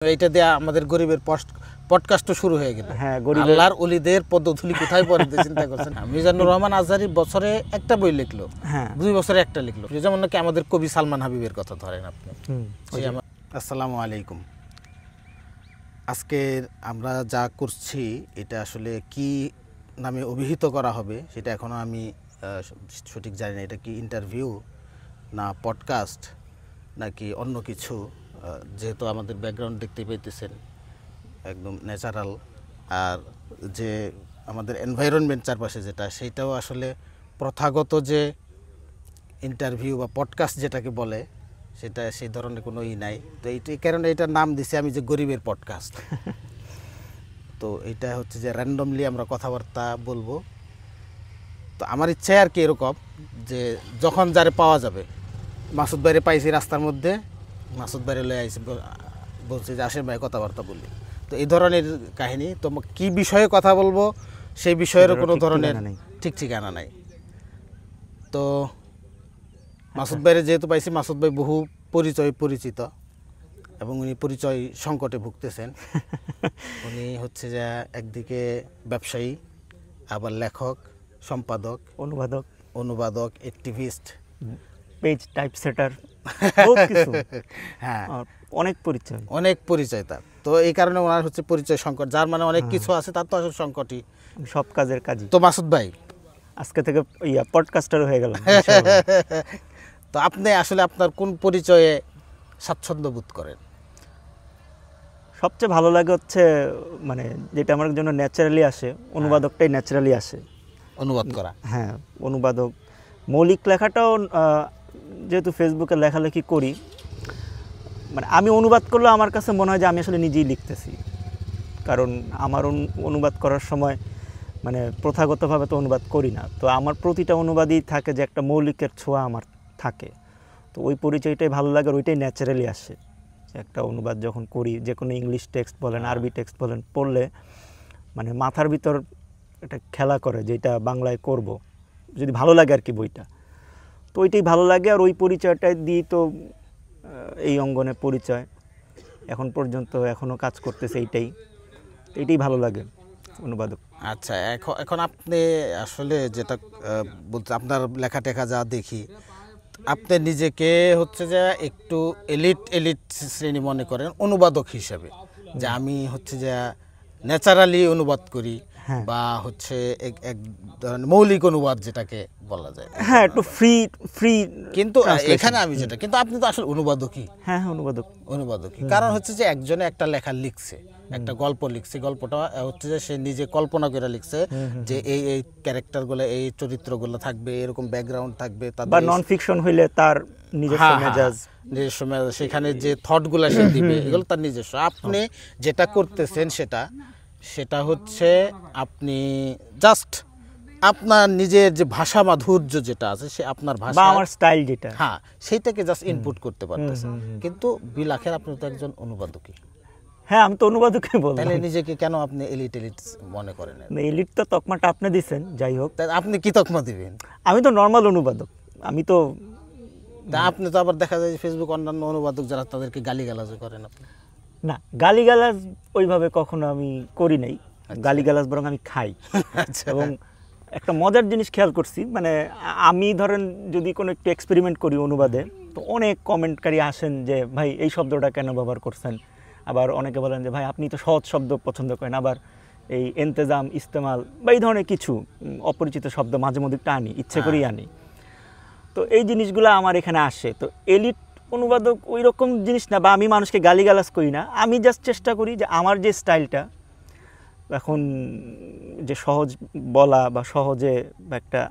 এইটা দিয়ে আমাদের গরিবের পডকাস্টও শুরু হয়ে গেল। হ্যাঁ, আল্লাহর ওলিদের পদধূলি কোথায় পড়ে চিন্তা করছেন। মিজানুর রহমান আজহারি বছরে একটা বই লিখলো, 2 বছরে একটা লিখলো। যেমন নাকি আমাদের কবি সালমান হাবিবের কথা ধরেন আপনি। আসসালামু আলাইকুম। আজকে আমরা যা করছি এটা আসলে কি নামে অভিহিত করা হবে সেটা এখনো আমি সঠিক জানি না। এটা কি ইন্টারভিউ না পডকাস্ট নাকি অন্য কিছু, যেহেতু আমাদের ব্যাকগ্রাউন্ড দেখতে পাইতেছেন একদম ন্যাচারাল, আর যে আমাদের এনভায়রনমেন্ট চারপাশে যেটা, সেইটাও আসলে প্রথাগত যে ইন্টারভিউ বা পডকাস্ট যেটাকে বলে সেটা সেই ধরনের কোনো নাই। তো এই কারণে এটার নাম দিছি আমি যে গরিবের পডকাস্ট। তো এটা হচ্ছে যে র্যান্ডমলি আমরা কথাবার্তা বলবো। তো আমার ইচ্ছা আর কি এরকম যে যখন যারে পাওয়া যাবে, মাসুদ ভাইরে পাইছি রাস্তার মধ্যে, মাসুদ ভাইরে লয়ে আইছি, বলছি যে আসেন ভাই কথাবার্তা বলি। তো এই ধরনের কাহিনী। তো কি বিষয়ে কথা বলবো সেই বিষয়েরও কোনো ধরনের ঠিক ঠিকানা নাই। তো মাসুদ ভাইরে যেহেতু পাইছি, মাসুদ ভাই বহু পরিচিত এবং উনি পরিচয় সংকটে ভুগতেছেন। উনি হচ্ছে যে একদিকে ব্যবসায়ী, আবার লেখক, সম্পাদক, অনুবাদক, অ্যাক্টিভিস্ট, পেজ টাইপসেটার, হ্যাঁ অনেক পরিচয় তার। তো এই কারণে ওনার হচ্ছে পরিচয় সংকট, যার মানে অনেক কিছু আছে, তার তো আসলে সংকটই সব কাজের কাজই। তো মাসুদ ভাই আজকে থেকে পডকাস্টার হয়ে গেল। তো আপনি আসলে আপনার কোন পরিচয়ে স্বাচ্ছন্দ্য বোধ করেন? সবচেয়ে ভালো লাগে হচ্ছে মানে যেটা আমার জন্য ন্যাচারালি আসে, অনুবাদকটাই ন্যাচারালি আসে, অনুবাদ করা। হ্যাঁ, অনুবাদক। মৌলিক লেখাটাও যেহেতু ফেসবুকে লেখালেখি করি, মানে আমি অনুবাদ করলে আমার কাছে মনে হয় যে আমি আসলে নিজেই লিখতেছি। কারণ আমার অনুবাদ করার সময় মানে প্রথাগতভাবে তো অনুবাদ করি না, তো আমার প্রতিটা অনুবাদই থাকে যে একটা মৌলিকের ছোঁয়া আমার থাকে। তো ওই পরিচয়টাই ভালো লাগে, আর ওইটাই ন্যাচারালি আসে। একটা অনুবাদ যখন করি, যে কোনো ইংলিশ টেক্সট বলেন, আরবি টেক্সট বলেন, পড়লে মানে মাথার ভিতর একটা খেলা করে যে এটা বাংলায় করব, যদি ভালো লাগে আর কি বইটা। তো ওইটাই ভালো লাগে, আর ওই পরিচয়টাই দিই। তো এই অঙ্গনে পরিচয় এখন পর্যন্ত এখনও কাজ করতেছে, এইটাই ভালো লাগে অনুবাদক। আচ্ছা, এখন আপনি আসলে যেটা বলতে, আপনার লেখা টেখা যা দেখি, আপনি নিজেকে হচ্ছে যে একটু এলিট শ্রেণী মনে করেন অনুবাদক হিসেবে, যে আমি হচ্ছে যে ন্যাচারালি অনুবাদ করি, বা হচ্ছে এক ধরনের মৌলিক অনুবাদ যেটাকে বলা যায়। হ্যাঁ, একটু ফ্রি। কিন্তু এখানে আমি যেটা, কিন্তু আপনি তো আসলে অনুবাদকই। হ্যাঁ, অনুবাদকই। কারণ হচ্ছে যে একজনে একটা লেখা লিখছে, একটা গল্প লিখছে, গল্পটা হচ্ছে যে সে নিজে কল্পনা করে লিখছে যে এই ক্যারেক্টারগুলো, এই চরিত্রগুলো থাকবে, এরকম ব্যাকগ্রাউন্ড থাকবে, বা নন ফিকশন হইলে তার নিজস্ব মেজাজ, সেখানে যে থটগুলো সে দিবে, এগুলো তার নিজস্ব। আপনি যেটা করতেছেন সেটা হচ্ছে আপনি জাস্ট আপনার নিজের যে ভাষা মাধুর্য যেটা আছে, সে আপনার ভাষা, আমার স্টাইল যেটা, হ্যাঁ, সেইটাকে জাস্ট ইনপুট করতে পারতেছেন। কিন্তু বিলাখের আপনি তো একজন অনুবাদকই। হ্যাঁ, আমি তো অনুবাদকই বলবো। তাহলে নিজেকে কেন আপনি এলিট মনে করেন? এলিট তো তকমাটা আপনি দিচ্ছেন, যাই হোক। আপনি কি তকমা দিবেন? আমি তো নর্মাল অনুবাদক। আমি তো আপনি তো আবার দেখা যায় ফেসবুক অন্যান্য অনুবাদক যারা, তাদেরকে গালিগালাজ করেন আপনি। না, গালিগালাজ ওইভাবে কখনো আমি করি নাই। গালিগালাজ বরং আমি খাই। এবং একটা মজার জিনিস খেয়াল করছি, মানে আমি ধরেন যদি কোনো একটু এক্সপেরিমেন্ট করি অনুবাদে, তো অনেক কমেন্টকারী আসেন যে ভাই এই শব্দটা কেন ব্যবহার করছেন। আবার অনেকে বলেন যে ভাই আপনি তো সহজ শব্দ পছন্দ করেন। আবার এই এন্তেজাম, ইস্তেমাল বা এই ধরনের কিছু অপরিচিত শব্দ মাঝে মধ্যে আনি, ইচ্ছে করেই আনি। তো এই জিনিসগুলো আমার এখানে আসে। তো এলিট অনুবাদক ওই রকম জিনিস না, বা আমি মানুষকে গালিগালাজ করি না। আমি জাস্ট চেষ্টা করি যে আমার যে স্টাইলটা, এখন যে সহজ বলা বা সহজে একটা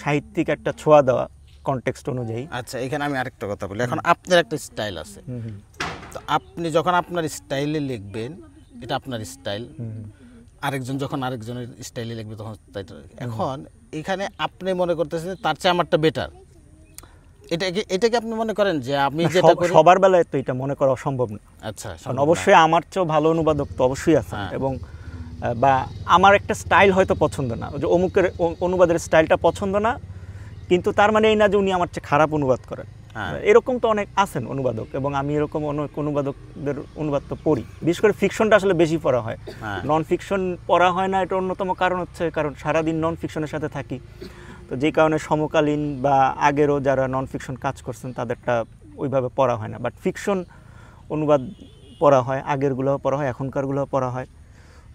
সাহিত্যিক একটা ছোঁয়া দেওয়া কনটেক্সট অনুযায়ী। আচ্ছা, এখানে আমি আরেকটা কথা বলি। এখন আপনার একটা স্টাইল আছে, তো আপনি যখন আপনার স্টাইলে লিখবেন, এটা আপনার স্টাইল। আরেকজন যখন আরেকজনের স্টাইলে লিখবে তখন এখন এখানে আপনি মনে করতেছেন তার চেয়ে আমারটা বেটার, এটাকে আপনি মনে করেন যে আমি যেটা করি? সবার বেলায় তো এটা মনে করা অসম্ভব না। আচ্ছা, অবশ্যই আমার চেয়েও ভালো অনুবাদক তো অবশ্যই আছে, এবং বা আমার একটা স্টাইল হয়তো পছন্দ না, যে অমুকের অনুবাদের স্টাইলটা পছন্দ না, কিন্তু তার মানে এই না যে উনি আমার চেয়ে খারাপ অনুবাদ করেন। এরকম তো অনেক আছেন অনুবাদক, এবং আমি এরকম অনেক অনুবাদকদের অনুবাদ তো পড়ি। বিশেষ করে ফিকশনটা আসলে বেশি পড়া হয়, নন ফিকশন পড়া হয় না। এটা অন্যতম কারণ হচ্ছে কারণ সারাদিন নন ফিকশনের সাথে থাকি, তো যে কারণে সমকালীন বা আগেরও যারা নন ফিকশন কাজ করছেন তাদেরটা ওইভাবে পড়া হয় না। বাট ফিকশন অনুবাদ পড়া হয়, আগেরগুলোও পড়া হয়, এখনকারগুলোও পড়া হয়।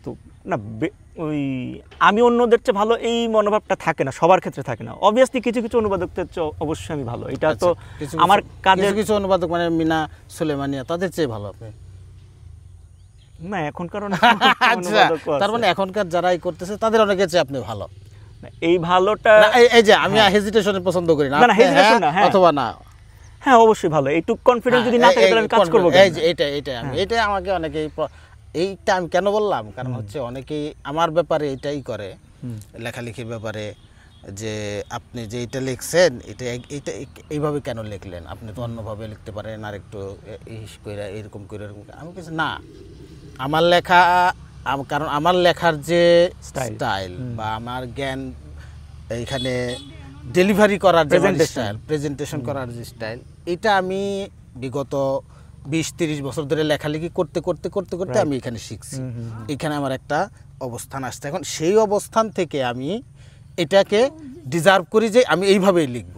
তো না ওই আমি অন্যদের চেয়ে ভালো এই মনোভাবটা থাকে না, সবার ক্ষেত্রে থাকে না। অবভিয়াসলি কিছু কিছু অনুবাদকদের চেয়ে অবশ্যই আমি ভালো, এটা তো আমার কাজের। কিছু অনুবাদক মানে মিনা সুলেমানিয়া তাদের চেয়ে ভালো আপনি? না এখনকার তার মানে এখনকার যারাই করতেছে তাদের অনেকের চেয়ে আপনি ভালো। এই ভালোটা এই যে আমি হেজিটেশনে পছন্দ করি না, অথবা না, হ্যাঁ অবশ্যই ভালো। এইটুক কনফিডেন্স যদি না থাকে তাহলে আমি কাজ করব। এই যে এটা আমাকে অনেকেই, এইটা আমি কেন বললাম, কারণ হচ্ছে অনেকেই আমার ব্যাপারে এটাই করে, লেখালেখির ব্যাপারে, যে আপনি যে এটা লিখছেন এটা এইভাবে কেন লিখলেন, আপনি তো অন্যভাবে লিখতে পারেন, আর একটু এরকম করে। আমি কিছু না, আমার লেখা, কারণ আমার লেখার যে স্টাইল বা আমার জ্ঞান এইখানে ডেলিভারি করার যে স্টাইল, প্রেজেন্টেশন করার যে স্টাইল, এটা আমি বিগত 20-30 বছর ধরে লেখালেখি করতে করতে করতে করতে আমি এখানে শিখছি। এখানে আমার একটা অবস্থান আসছে, এখন সেই অবস্থান থেকে আমি এটাকে ডিজার্ভ করি যে আমি এইভাবেই লিখব।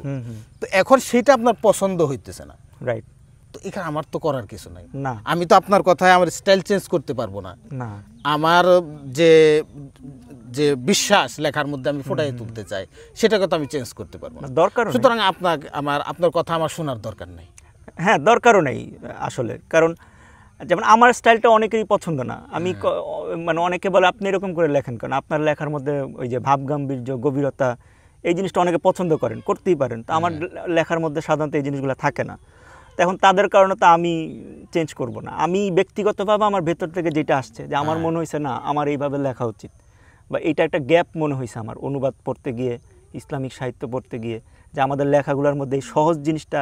তো এখন সেটা আপনার পছন্দ হইতেছে না, রাইট? তো এখানে আমার তো করার কিছু নাই। না, আমি তো আপনার কথায় আমার স্টাইল চেঞ্জ করতে পারবো না। না, আমার যে যে বিশ্বাস লেখার মধ্যে আমি ফুটাই তুলতে চাই সেটাকে তো আমি চেঞ্জ করতে পারবো না, দরকার। সুতরাং আপনার কথা আমার শোনার দরকার নেই। হ্যাঁ, দরকারও নেই আসলে, কারণ যেমন আমার স্টাইলটা অনেকেরই পছন্দ না। আমি মানে অনেকে বলে আপনি এরকম করে লেখেন, কারণ আপনার লেখার মধ্যে ওই যে ভাবগাম্ভীর্য, গভীরতা, এই জিনিসটা অনেকে পছন্দ করেন, করতেই পারেন। তো আমার লেখার মধ্যে সাধারণত এই জিনিসগুলো থাকে না। তো এখন তাদের কারণে তো আমি চেঞ্জ করব না। আমি ব্যক্তিগতভাবে আমার ভেতর থেকে যেটা আসছে, যে আমার মনে হয়েছে না আমার এইভাবে লেখা উচিত, বা এটা একটা গ্যাপ মনে হয়েছে আমার অনুবাদ পড়তে গিয়ে, ইসলামিক সাহিত্য পড়তে গিয়ে, যে আমাদের লেখাগুলোর মধ্যে এই সহজ জিনিসটা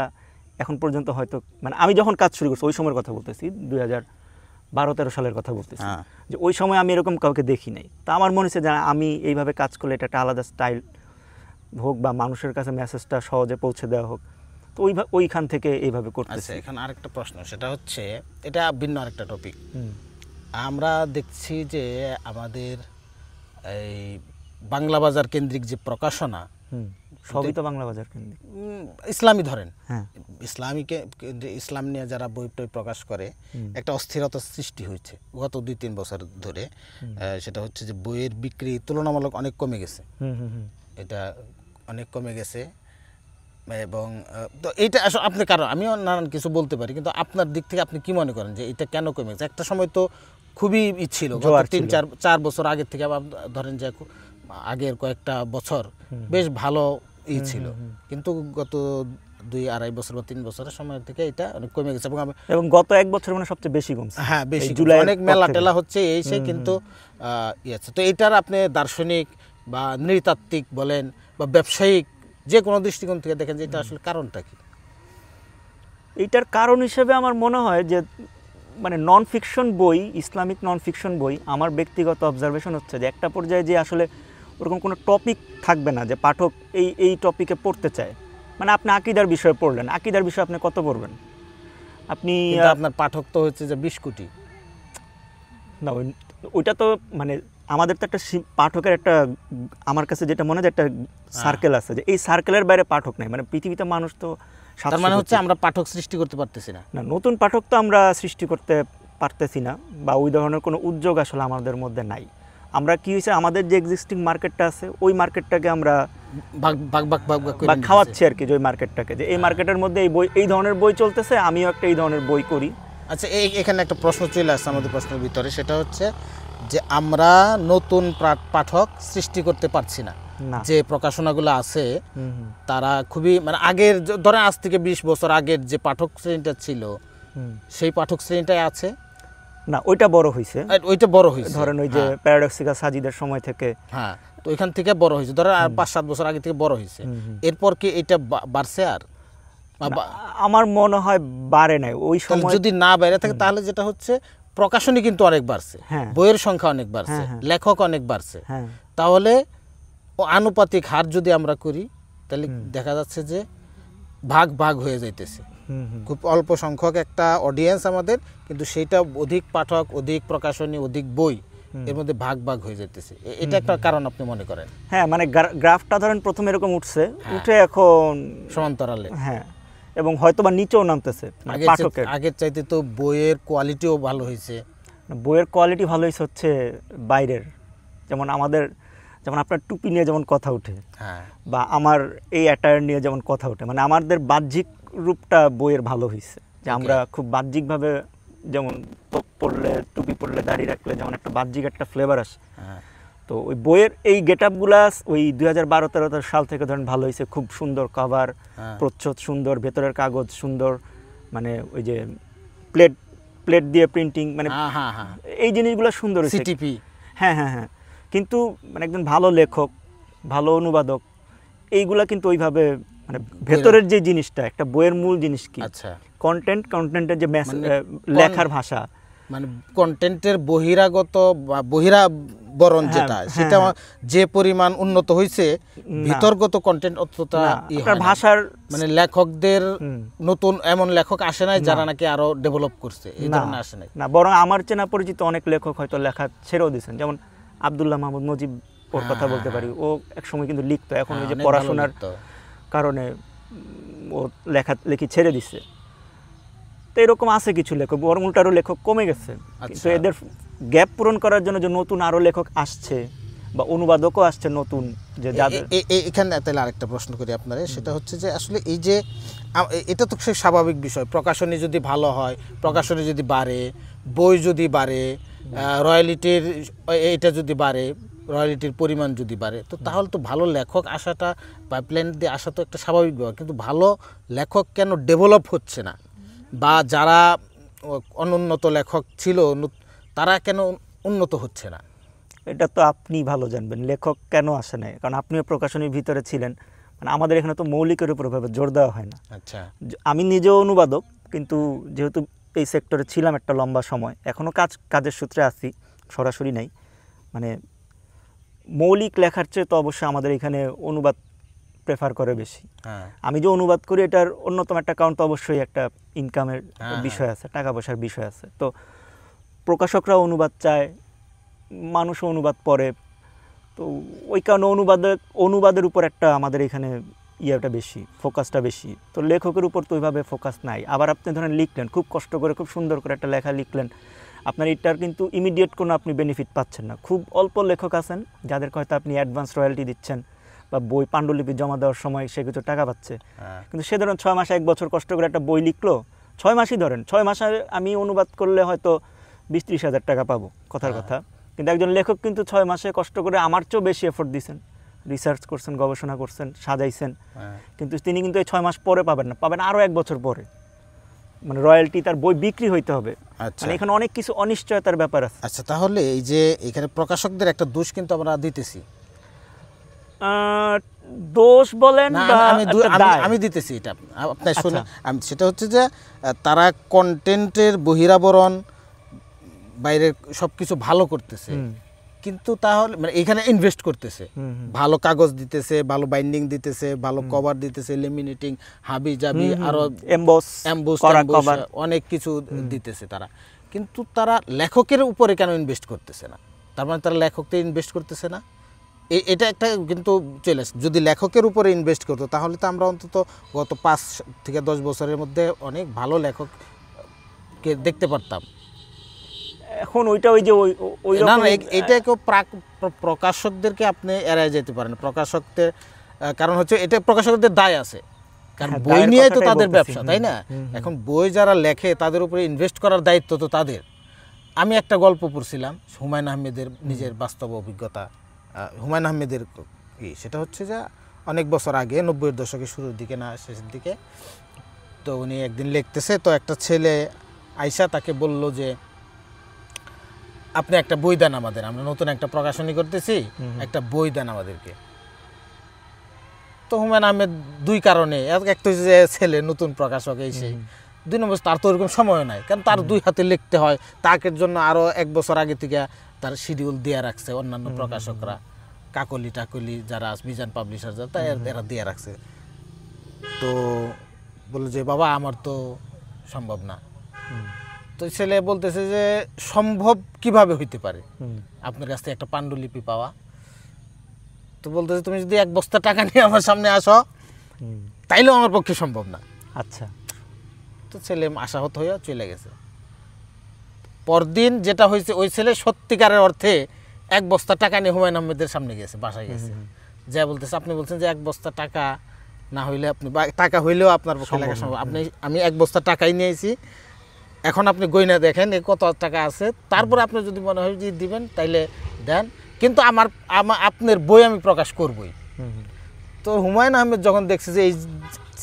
এখন পর্যন্ত হয়তো, মানে আমি যখন কাজ শুরু করছি ওই সময়ের কথা বলতেছি, 2012-13 সালের কথা বলতেছি, যে ওই সময় আমি এরকম কাউকে দেখি নাই। তা আমার মনে হচ্ছে যে আমি এইভাবে কাজ করলে এটা একটা আলাদা স্টাইল হোক, বা মানুষের কাছে মেসেজটা সহজে পৌঁছে দেওয়া হোক। তো ওইখান থেকে এইভাবে করতেছি। এখানে আরেকটা প্রশ্ন, সেটা হচ্ছে এটা ভিন্ন আরেকটা টপিক। আমরা দেখছি যে আমাদের এই বাংলা বাজার কেন্দ্রিক যে প্রকাশনা, সবই তো বাংলা বাজার কেন্দ্রিক, ইসলামী ধরেন, ইসলাম নিয়ে যারা বই টই প্রকাশ করে, একটা অস্থিরতার সৃষ্টি হয়েছে গত 2-3 বছর ধরে। সেটা হচ্ছে যে বইয়ের বিক্রি তুলনামূলক অনেক কমে গেছে, এটা অনেক কমে গেছে। এবং তো এইটা আসলে আপনি, কারণ আমিও নানান কিছু বলতে পারি, কিন্তু আপনার দিক থেকে আপনি কি মনে করেন যে এটা কেন কমে গেছে? একটা সময় তো খুবই ছিল, 3-4 বছর আগের থেকে, আবার ধরেন যে আগের কয়েকটা বছর বেশ ভালো ছিল, কিন্তু গত 2-2.5 বছর বা 3 বছরের সময় থেকে এটা অনেক কমে গেছে। এবং গত 1 বছর মানে সবচেয়ে বেশি কমছে। হ্যাঁ, বেশি, জুলাই অনেক মেলা টেলা হচ্ছে এই সে, কিন্তু তো এটার আপনি দার্শনিক বা নৃতাত্ত্বিক বলেন বা ব্যবসায়িক যে কোনো দৃষ্টিকোণ থেকে দেখেন যে এটা আসলে কারণটা কি? এইটার কারণ হিসেবে আমার মনে হয় যে মানে নন ফিকশন বই, ইসলামিক নন ফিকশন বই, আমার ব্যক্তিগত অবজারভেশন হচ্ছে যে একটা পর্যায়ে যে আসলে ওরকম কোনো টপিক থাকবে না যে পাঠক এই টপিকে পড়তে চায়। মানে আপনি আকীদার বিষয়ে পড়লেন, আকীদার বিষয়ে আপনি কত পড়বেন? আপনি আপনার পাঠক তো হচ্ছে যে 20 কোটি না, ওইটা তো মানে আমাদের তো একটা পাঠকের একটা, আমার কাছে যেটা মনে হয় একটা সার্কেল আছে, যে এই সার্কেলের বাইরে পাঠক নাই। মানে পৃথিবীতে মানুষ তো, তার মানে হচ্ছে আমরা পাঠক সৃষ্টি করতে পারতেছি না, নতুন পাঠক তো আমরা সৃষ্টি করতে পারতেছি না, বা ওই ধরনের কোনো উদ্যোগ আসলে আমাদের মধ্যে নাই। আমরা কি হয়েছে, আমাদের যে এক্সিস্টিং মার্কেটটা আছে ওই মার্কেটটাকে আমরা ভাগ খাওয়াচ্ছি আর কি, যে ওই মার্কেটটাকে, যে এই মার্কেটের মধ্যে এই ধরনের বই চলতেছে, আমিও একটা এই ধরনের বই করি। আচ্ছা, এখানে একটা প্রশ্ন চলে আসছে আমাদের প্রশ্নের ভিতরে, সেটা হচ্ছে যে আমরা নতুন পাঠক সৃষ্টি করতে পারছি না। যে প্রকাশনাগুলো আছে তারা খুবই, মানে আগের ধরেন আজ থেকে 20 বছর আগের যে পাঠক শ্রেণীটা ছিল সেই পাঠক শ্রেণীটাই আছে না, ওইটা বড় হয়েছে, ধরেন ওই যে প্যারাডক্সিক্যাল সাজিদের সময় থেকে, হ্যাঁ, তো এখান থেকে বড় হয়েছে, ধরেন আর 5-7 বছর আগে থেকে বড় হয়েছে। এরপর কি এটা বাড়ছে? আর আমার মনে হয় বাড়ে নাই ওই সময়। যদি না বাইরে থাকে তাহলে যেটা হচ্ছে প্রকাশনী কিন্তু অনেক বাড়ছে, বইয়ের সংখ্যা অনেক বাড়ছে, লেখক অনেক বাড়ছে, তাহলে আনুপাতিক হার যদি আমরা করি তাহলে দেখা যাচ্ছে যে ভাগ ভাগ হয়ে যাইতেছে। খুব অল্প সংখ্যক একটা অডিয়েন্স আমাদের, কিন্তু সেইটা অধিক পাঠক, অধিক প্রকাশনী, অধিক বই, এর মধ্যে ভাগ ভাগ হয়ে যেতেছে। এটা একটা কারণ আপনি মনে করেন? হ্যাঁ, মানে গ্রাফটা ধরেন প্রথমে এরকম উঠছে, উঠে এখন সমান্তরালে, হ্যাঁ, এবং হয়তোবা নিচেও নামতেছে। আগের চাইতে তো বইয়ের কোয়ালিটিও ভালো হয়েছে। বইয়ের কোয়ালিটি ভালো হয়েছে হচ্ছে বাইরের, যেমন আপনার টুপি নিয়ে যেমন কথা ওঠে, বা আমার এই অ্যাটায়ার নিয়ে যেমন কথা ওঠে, মানে আমাদের বাহ্যিক রূপটা বইয়ের ভালো হয়েছে, যে আমরা খুব বাহ্যিকভাবে যেমন পড়লে, টুপি পড়লে, দাড়ি রাখলে যেমন একটা বাহ্যিক একটা ফ্লেভার আসে। তো ওই বইয়ের এই গেট আপগুলা ওই 2012-13 সাল থেকে ধরেন ভালো হয়েছে। খুব সুন্দর কভার, প্রচ্ছদ সুন্দর, ভেতরের কাগজ সুন্দর, মানে ওই যে প্লেট দিয়ে প্রিন্টিং, মানে এই জিনিসগুলো সুন্দর হয়েছে। হ্যাঁ হ্যাঁ হ্যাঁ, কিন্তু মানে একজন ভালো লেখক, ভালো অনুবাদক, এইগুলা কিন্তু ওইভাবে মানে ভেতরের যে জিনিসটা, একটা বইয়ের মূল জিনিস কি, কন্টেন্টের যে লেখার ভাষা, মানে কন্টেন্টের বহিরাগত বা বহিরাবরণ যেটা, সেটা যে পরিমাণ উন্নত হয়েছে, ভিতরগত কন্টেন্ট অতটা ভাষার, মানে লেখকদের নতুন এমন লেখক আসে নাই যারা নাকি আরো ডেভেলপ করছে, এই ধরনের আসে নাই। না, বরং আমার চেনা পরিচিত অনেক লেখক হয়তো লেখা ছেড়েও দিয়েছেন, যেমন আব্দুল্লাহ মাহমুদ মুজিব, ওর কথা বলতে পারি। ও এক সময় কিন্তু লিখতো, এখন ওই যে পড়াশোনার কারণে ও লেখি ছেড়ে দিচ্ছে। তো এরকম আছে কিছু লেখক, বরং উল্টারও লেখক কমে গেছে। কিন্তু এদের গ্যাপ পূরণ করার জন্য যে নতুন আরো লেখক আসছে বা অনুবাদকও আসছে নতুন, যে এখানে তাহলে আরেকটা প্রশ্ন করি আপনারা, সেটা হচ্ছে যে আসলে এই যে এটা তো সেই স্বাভাবিক বিষয়, প্রকাশনী যদি ভালো হয়, প্রকাশনী যদি বাড়ে, বই যদি বাড়ে, রয়্যালিটির এটা যদি বাড়ে, রয়্যালিটির পরিমাণ যদি বাড়ে, তো তাহলে তো ভালো লেখক আসাটা, পাইপলাইন দিয়ে আসা তো একটা স্বাভাবিক ব্যাপার। কিন্তু ভালো লেখক কেন ডেভেলপ হচ্ছে না, বা যারা অনুন্নত লেখক ছিল তারা কেন উন্নত হচ্ছে না? এটা তো আপনি ভালো জানবেন, লেখক কেন আসে না, কারণ আপনিও প্রকাশনীর ভিতরে ছিলেন। মানে আমাদের এখানে তো মৌলিকের উপর জোর দেওয়া হয় না। আচ্ছা, আমি নিজেও অনুবাদক, কিন্তু যেহেতু এই সেক্টরে ছিলাম একটা লম্বা সময়, এখনও কাজের সূত্রে আছি, সরাসরি নাই। মানে মৌলিক লেখার চেয়ে তো অবশ্যই আমাদের এখানে অনুবাদ প্রেফার করে বেশি। আমি যে অনুবাদ করি, এটার অন্যতম একটা কারণ তো অবশ্যই একটা ইনকামের বিষয় আছে, টাকা পয়সার বিষয় আছে। তো প্রকাশকরা অনুবাদ চায়, মানুষও অনুবাদ পড়ে, তো ওই কারণে অনুবাদের উপর একটা আমাদের এখানে ইয়েটা বেশি, ফোকাসটা বেশি। তো লেখকের উপর তো ওইভাবে ফোকাস নাই। আবার আপনি ধরেন লিখলেন, খুব কষ্ট করে, খুব সুন্দর করে একটা লেখা লিখলেন, আপনার এটার কিন্তু ইমিডিয়েট কোনো আপনি বেনিফিট পাচ্ছেন না। খুব অল্প লেখক আছেন যাদেরকে হয়তো আপনি অ্যাডভান্স রয়্যালটি দিচ্ছেন, বা বই পাণ্ডুলিপি জমা দেওয়ার সময় সে কিছু টাকা পাচ্ছে। কিন্তু সে ধরেন 6 মাস 1 বছর কষ্ট করে একটা বই লিখলো, 6 মাসই ধরেন, 6 মাসে আমি অনুবাদ করলে হয়তো 20-30 হাজার টাকা পাবো, কথার কথা। কিন্তু একজন লেখক কিন্তু 6 মাসে কষ্ট করে আমার চেয়েও বেশি এফোর্ট দিয়েছেন, রিসার্চ করছেন, গবেষণা করছেন, সাজাইছেন, কিন্তু তিনি কিন্তু এই 6 মাস পরে পাবেন না, পাবেন আরও 1 বছর পরে। মানে রয়্যালটি, তার বই বিক্রি হইতে হবে। মানে এখানে অনেক কিছু অনিশ্চয়তার ব্যাপার আছে। আচ্ছা, তাহলে এই যে এখানে প্রকাশকদের একটা দোষ কিন্তু আমরা দিতেছি, দোষ বলেন বা আমি দিতেছি, এটা আপনার শুনে, সেটা হচ্ছে যে তারা কন্টেন্টের বহিরাবরণ, বাইরে সবকিছু ভালো করতেছে, কিন্তু তাহলে মানে এখানে ইনভেস্ট করতেছে, ভালো কাগজ দিতেছে, ভালো বাইন্ডিং দিতেছে, ভালো কভার দিতেছে, লেমিনেটিং, হাবি জাবি, আরো এমবোস অনেক কিছু দিতেছে তারা, কিন্তু তারা লেখকের উপরে কেন ইনভেস্ট করতেছে না? তার মানে তারা লেখককে ইনভেস্ট করতেছে না, এটা একটা কিন্তু চলে আসে। যদি লেখকের উপরে ইনভেস্ট করতো, তাহলে তো আমরা অন্তত গত 5 থেকে 10 বছরের মধ্যে অনেক ভালো লেখককে দেখতে পারতাম। এখন ওইটা ওই যে ওই না, এটা কেউ প্রকাশকদেরকে আপনি এড়ায় যেতে পারেন, প্রকাশকদের, কারণ হচ্ছে এটা প্রকাশকদের দায় আছে, কারণ বই নিয়ে তো তাদের ব্যবসা, তাই না? এখন বই যারা লেখে তাদের উপরে ইনভেস্ট করার দায়িত্ব তো তাদের। আমি একটা গল্প পড়ছিলাম হুমায়ুন আহমেদের নিজের বাস্তব অভিজ্ঞতা। হুমায়ুন আহমেদের কি, সেটা হচ্ছে যে অনেক বছর আগে, 90-এর দশকের শুরুর দিকে না শেষের দিকে, তো উনি একদিন লিখতেছে, তো একটা ছেলে আইসা তাকে বলল যে আপনি একটা বই দেন আমাদের, আমরা নতুন একটা প্রকাশনী করতেছি, একটা বই দেন আমাদেরকে। তো হুমায়ুন আহমেদ 2 কারণে, একটা যে ছেলে নতুন প্রকাশক, এই সেই 2 নম্বর তার তো ওরকম সময় নাই, কারণ তার 2 হাতে লিখতে হয়, তাকের জন্য আরও 1 বছর আগে থেকে তার শিডিউল দেওয়া রাখছে অন্যান্য প্রকাশকরা, কাকলি টাকলি যারা মিজান পাবলিশার যারা, এরা দিয়ে রাখছে। তো বলল যে বাবা আমার তো সম্ভব না। তো ছেলে বলতেছে যে সম্ভব কিভাবে হইতে পারে আপনার কাছ থেকে একটা পাণ্ডুলিপি পাওয়া। তো বলতেছে তুমি যদি 1 বস্তা টাকা নিয়ে আমার সামনে আসো তাইলেও আমার পক্ষে সম্ভব না। আচ্ছা। তো ছেলে আশাহত হয়ে চলে গেছে। পরদিন যেটা হয়েছে, ওই ছেলে সত্যিকারের অর্থে 1 বস্তা টাকা নিয়ে হুমায়ুন আহমেদের সামনে গেছে, বাসায় গেছে, যা বলতেছে আপনি বলছেন যে 1 বস্তা টাকা না হইলে আপনি, বা টাকা হইলেও আপনার পক্ষে লেখা সম্ভব, আমি 1 বস্তা টাকাই নিয়েছি, এখন আপনি গয়না দেখেন এ কত টাকা আছে, তারপরে আপনি যদি মনে হয় যে দিবেন তাইলে দেন, কিন্তু আপনার বই আমি প্রকাশ করবই। তো হুমায়ুন আহমেদ যখন দেখছে যে এই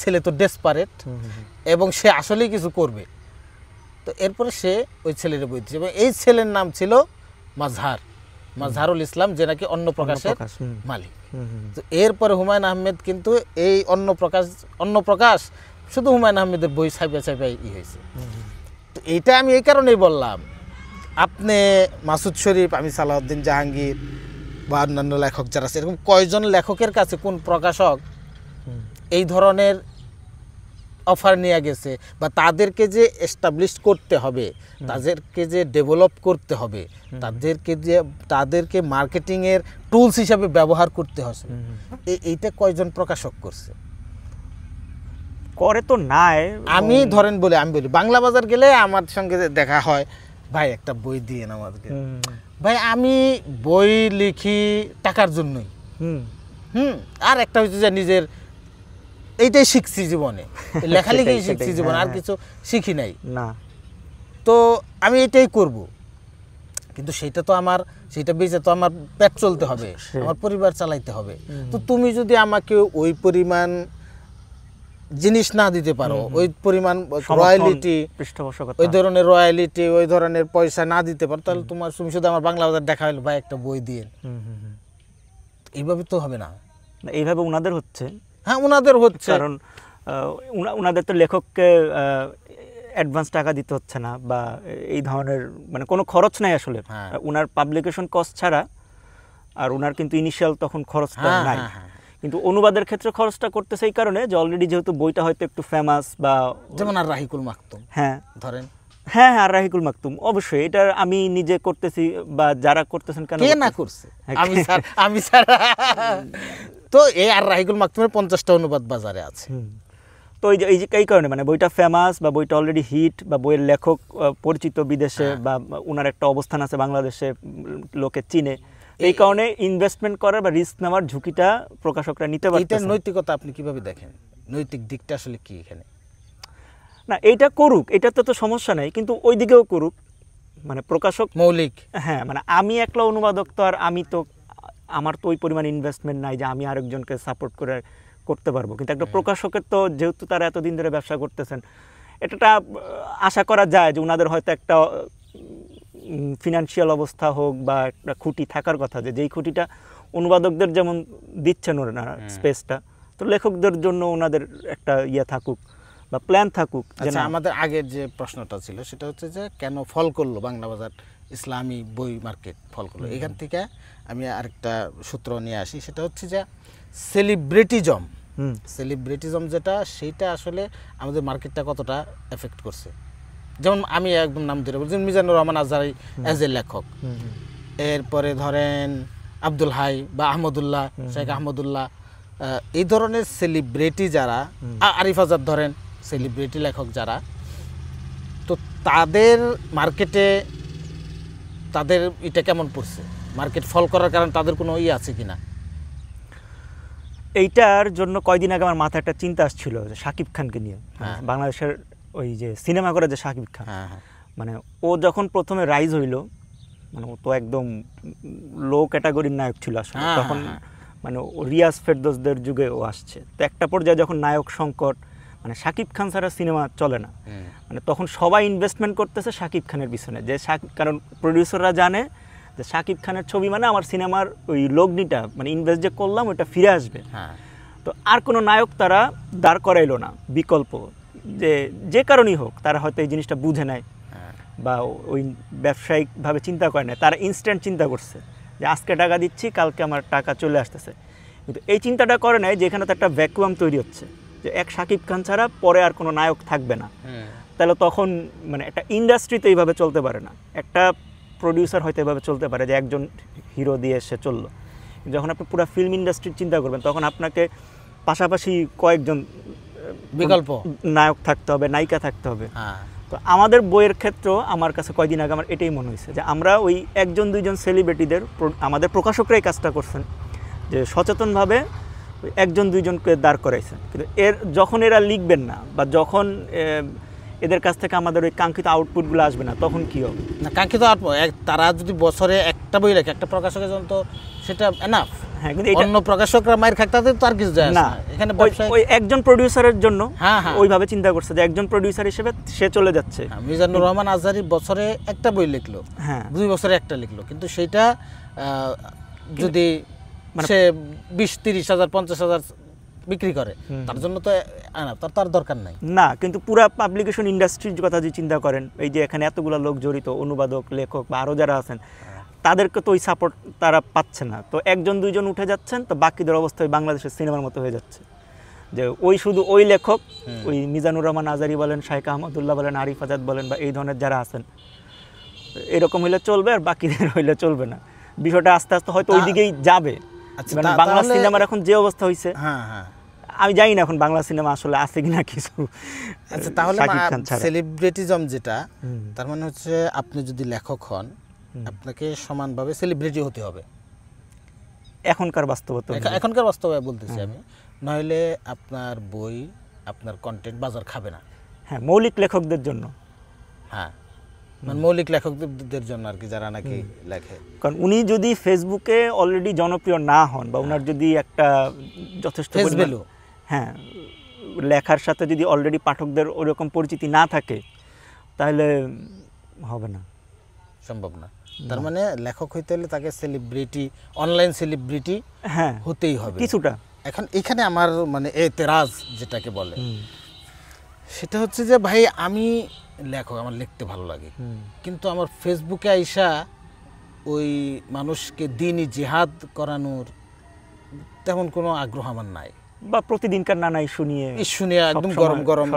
ছেলে তো ডেসপারেট এবং সে আসলেই কিছু করবে, তো এরপরে সে ওই ছেলের বই দিচ্ছে, এবং এই ছেলের নাম ছিল মাজহারুল ইসলাম, যে নাকি অন্য প্রকাশের মালিক। তো এরপরে হুমায়ুন আহমেদ কিন্তু এই অন্য প্রকাশ শুধু হুমায়ুন আহমেদের বই ছাইপাই হয়েছে। তো এইটা আমি এই কারণেই বললাম, আপনি মাসুদ শরীফ, আমি সালাউদ্দিন জাহাঙ্গীর বা অন্যান্য লেখক যারা আছে, এরকম কয়জন লেখকের কাছে কোন প্রকাশক এই ধরনের অফার নিয়ে গেছে, বা তাদেরকে যে এস্টাবলিশ করতে হবে, তাদেরকে যে ডেভেলপ করতে হবে, তাদেরকে মার্কেটিংয়ের টুলস হিসাবে ব্যবহার করতে হবে, এইটা কয়জন প্রকাশক করছে? করে তো নাই। আমি বলি বাংলা বাজার গেলে আমার সঙ্গে দেখা হয়, ভাই একটা বই দিয়ে আমাদেরকে, ভাই আমি বই লিখি টাকার জন্যই, আর একটা হচ্ছে যে নিজের এইটাই শিখছি জীবনে, লেখালেখি শিখছি জীবনে, আর কিছু শিখি নাই না, তো আমি এটাই করব, কিন্তু সেটা বেঁচে তো আমার পেট চলতে হবে, আমার পরিবার চালাইতে হবে। তো তুমি যদি আমাকে ওই পরিমাণ জিনিস না দিতে পারো, ওই পরিমাণ রয়্যালিটি, ওই ধরনের রয়্যালিটি, ওই ধরনের পয়সা না দিতে পারো, তাহলে তুমি শুধু আমার বাংলা বাজার দেখা হলো ভাই একটা বই দিয়ে, এইভাবে তো হবে না। এইভাবে ওনাদের হচ্ছে, হ্যাঁ ওনাদের হচ্ছে, কারণ ওনাদের তো লেখককে অ্যাডভান্স টাকা দিতে হচ্ছে না, বা এই ধরনের মানে কোনো খরচ নাই আসলে, ওনার পাবলিকেশন কস্ট ছাড়া, আর ওনার কিন্তু ইনিশিয়াল তখন খরচটা নাই। কিন্তু অনুবাদের ক্ষেত্রে খরচটা করতেছে এই কারণে যে অলরেডি যেহেতু বইটা হয়তো একটু ফেমাস, বা যেমন আর রাহিকুল মাকতুম, ধরেন আর রাহিকুল মাকতুম, অবশ্যই এটা আমি নিজে করতেছি, বা যারা করতেছেন কেন কে না করছে, আমি ছাড়া তো আর রাহিকুল মাকতুমের 50টা অনুবাদ বাজারে আছে। তো এই কারণে মানে বইটা ফেমাস, বা বইটা অলরেডি হিট, বা বইয়ের লেখক পরিচিত বিদেশে, বা ওনার একটা অবস্থান আছে বাংলাদেশে, লোকে চিনে, এই কারণে ইনভেস্টমেন্ট করার বা রিস্ক নেওয়ার ঝুঁকিটা প্রকাশকরা নিতে পারে। এটার নৈতিকতা আপনি কিভাবে দেখেন? নৈতিক দিকটা আসলে কি এখানে? না, এইটা করুক, এটাতে তো সমস্যা নাই, কিন্তু ওই দিকেও করুক, মানে প্রকাশক মৌলিক, মানে আমি একলা অনুবাদক তো, আর আমার তো ওই পরিমাণ ইনভেস্টমেন্ট নাই যে আমি আরেকজনকে সাপোর্ট করতে পারবো, কিন্তু একটা প্রকাশকের তো যেহেতু তারা এতদিন ধরে ব্যবসা করতেছেন, এটা আশা করা যায় যে ওনাদের হয়তো একটা ফিনান্সিয়াল অবস্থা হোক, বা একটা খুঁটি থাকার কথা, যেই খুঁটিটা অনুবাদকদের যেমন দিচ্ছেন ওনারা স্পেসটা, তো লেখকদের জন্য ওনাদের একটা থাকুক বা প্ল্যান থাকুক। আচ্ছা, আমাদের আগের যে প্রশ্নটা ছিল সেটা হচ্ছে যে কেন ফল করলো বাংলা বাজার, ইসলামী বই মার্কেট ফল করলো, এখান থেকে আমি আরেকটা সূত্র নিয়ে আসি, সেটা হচ্ছে যে সেলিব্রিটিজম যেটা, সেইটা আসলে আমাদের মার্কেটটা কতটা এফেক্ট করছে। যেমন আমি একদম নাম ধরে বলছি, মিজানুর রহমান আজহারি এজ এ লেখক, এরপরে ধরেন আব্দুল হাই বা আহমদুল্লাহ, শেখ আহমদুল্লাহ, এই ধরনের সেলিব্রিটি যারা, আরিফ আজাদ ধরেন সেলিব্রিটি লেখক যারা, তো তাদের মার্কেটে তাদের এটা কেমন পড়ছে, মার্কেট ফল করার কারণ তাদের কোনো আছে কিনা? এইটার জন্য কয়দিন আগে আমার মাথায় একটা চিন্তা আসছিল যে শাকিব খানকে নিয়ে, বাংলাদেশের ওই যে সিনেমা করে যে শাকিব খান, মানে ও যখন প্রথমে রাইজ হইল, মানে ও তো একদম লো ক্যাটাগরির নায়ক ছিল আসলে তখন, মানে ও রিয়াজ ফেরদৌসদের যুগে ও আসছে, তো একটা পর্যায়ে যখন নায়ক সংকট, মানে শাকিব খান ছাড়া সিনেমা চলে না, মানে তখন সবাই ইনভেস্টমেন্ট করতেছে শাকিব খানের পিছনে, যে কারণ প্রডিউসাররা জানে যে শাকিব খানের ছবি মানে আমার সিনেমার ওই লগ্নিটা, মানে ইনভেস্ট যে করলাম ওটা ফিরে আসবে। তো আর কোনো নায়ক তারা দাঁড় করাইলো না বিকল্প, যে কারণেই হোক, তারা হয়তো এই জিনিসটা বুঝে নেয়, বা ওই ব্যবসায়িকভাবে চিন্তা করে না, তারা ইনস্ট্যান্ট চিন্তা করছে যে আজকে টাকা দিচ্ছি, কালকে আমার টাকা চলে আসতেছে, কিন্তু এই চিন্তাটা করে নাই যে এখানে তো একটা ভ্যাকুয়াম তৈরি হচ্ছে, যে এক শাকিব খান ছাড়া পরে আর কোনো নায়ক থাকবে না, তাহলে তখন মানে একটা ইন্ডাস্ট্রিতে এইভাবে চলতে পারে না। একটা প্রডিউসার হয়তো এভাবে চলতে পারে যে একজন হিরো দিয়ে সে চললো, যখন আপনি পুরো ফিল্ম ইন্ডাস্ট্রির চিন্তা করবেন তখন আপনাকে পাশাপাশি কয়েকজন বিকল্প নায়ক থাকতে হবে, নায়িকা থাকতে হবে। তো আমাদের বইয়ের ক্ষেত্রেও আমার কাছে কয়েকদিন আগে আমার এটাই মনে হয়েছে যে আমরা ওই একজন দুইজন সেলিব্রিটিদের, আমাদের প্রকাশকরাই কাজটা করছেন যে সচেতনভাবে একজন দুইজনকে দাঁড় করাইছেন, কিন্তু যখন এরা লিখবেন না বা যখন এদের কাছ থেকে আমাদের ওই কাঙ্ক্ষিত আউটপুটগুলো আসবে না, তখন কী হবে? না, কাঙ্ক্ষিত তারা যদি বছরে একটা বই লেখে, একটা প্রকাশকের জন্য তো সেটা এনাফ। হ্যাঁ, কিন্তু অন্য প্রকাশকরা মায়ের খাকতে তো আর কিছু যায় না। এখানে ওই একজন প্রডিউসারের জন্য ওইভাবে চিন্তা করছে যে একজন প্রডিউসার হিসেবে সে চলে যাচ্ছে। মিজানুর রহমান আজহারি বছরে একটা বই লিখলো, 2 বছরে একটা লিখলো, কিন্তু সেইটা যদি সে 20-30 হাজার 50 হাজার বিক্রি করে, তার জন্য তো তার দরকার নাই না। কিন্তু পুরা পাবলিকেশন ইন্ডাস্ট্রির কথা যদি চিন্তা করেন, এই যে এখানে এতগুলো লোক জড়িত, অনুবাদক, লেখক বা আরও যারা আছেন, তাদেরকে তো ওই সাপোর্ট তারা পাচ্ছে না। তো একজন দুইজন উঠে যাচ্ছেন, তো বাকিদের অবস্থা ওই বাংলাদেশের সিনেমার মতো হয়ে যাচ্ছে, যে ওই শুধু ওই লেখক, ওই মিজানুর রহমান আজহারি বলেন, শাইখ আহমদুল্লাহ বলেন, আরিফ আজাদ বলেন বা এই ধরনের যারা আছেন, এরকম হইলে চলবে, আর বাকিদের হইলে চলবে না। বিষয়টা আস্তে আস্তে হয়তো ওই দিকেই যাবে। বাংলা সিনেমার এখন যে অবস্থা হয়েছে, আমি জানি না এখন বাংলা সিনেমা আসলে আছে কিনা কিছু। আচ্ছা, তাহলে সেলিব্রিটিজম যেটা, তার মানে হচ্ছে আপনি যদি লেখক হন, আপনাকে সমানভাবে সেলিব্রিটি হতে হবে এখনকার বাস্তবতা বলতেছি আমি, নইলে আপনার বই, আপনার কন্টেন্ট বাজার খাবে না। হ্যাঁ, মৌলিক লেখকদের জন্য। হ্যাঁ, মানে মৌলিক লেখকদের জন্য আর কি, যারা নাকি লেখে। কারণ উনি যদি ফেসবুকে অলরেডি জনপ্রিয় না হন বা ওনার যদি একটা যথেষ্ট হ্যাঁ লেখার সাথে যদি অলরেডি পাঠকদের ওরকম পরিচিতি না থাকে, তাহলে হবে না, সম্ভব না। তার মানে লেখক হইতে হলে তাকে সেলিব্রিটি, অনলাইন সেলিব্রিটি হতেই হবে কিছুটা। এখন এখানে আমার মানে এতেরাজ যেটাকে বলে, সেটা হচ্ছে যে ভাই আমি লেখক, আমার লিখতে ভালো লাগে, কিন্তু আমার ফেসবুকে আইসা ওই মানুষকে দিনই জিহাদ করানোর তেমন কোনো আগ্রহ আমার নাই, বা প্রতিদিনকার নানা ইস্যু নিয়ে একদম গরম গরম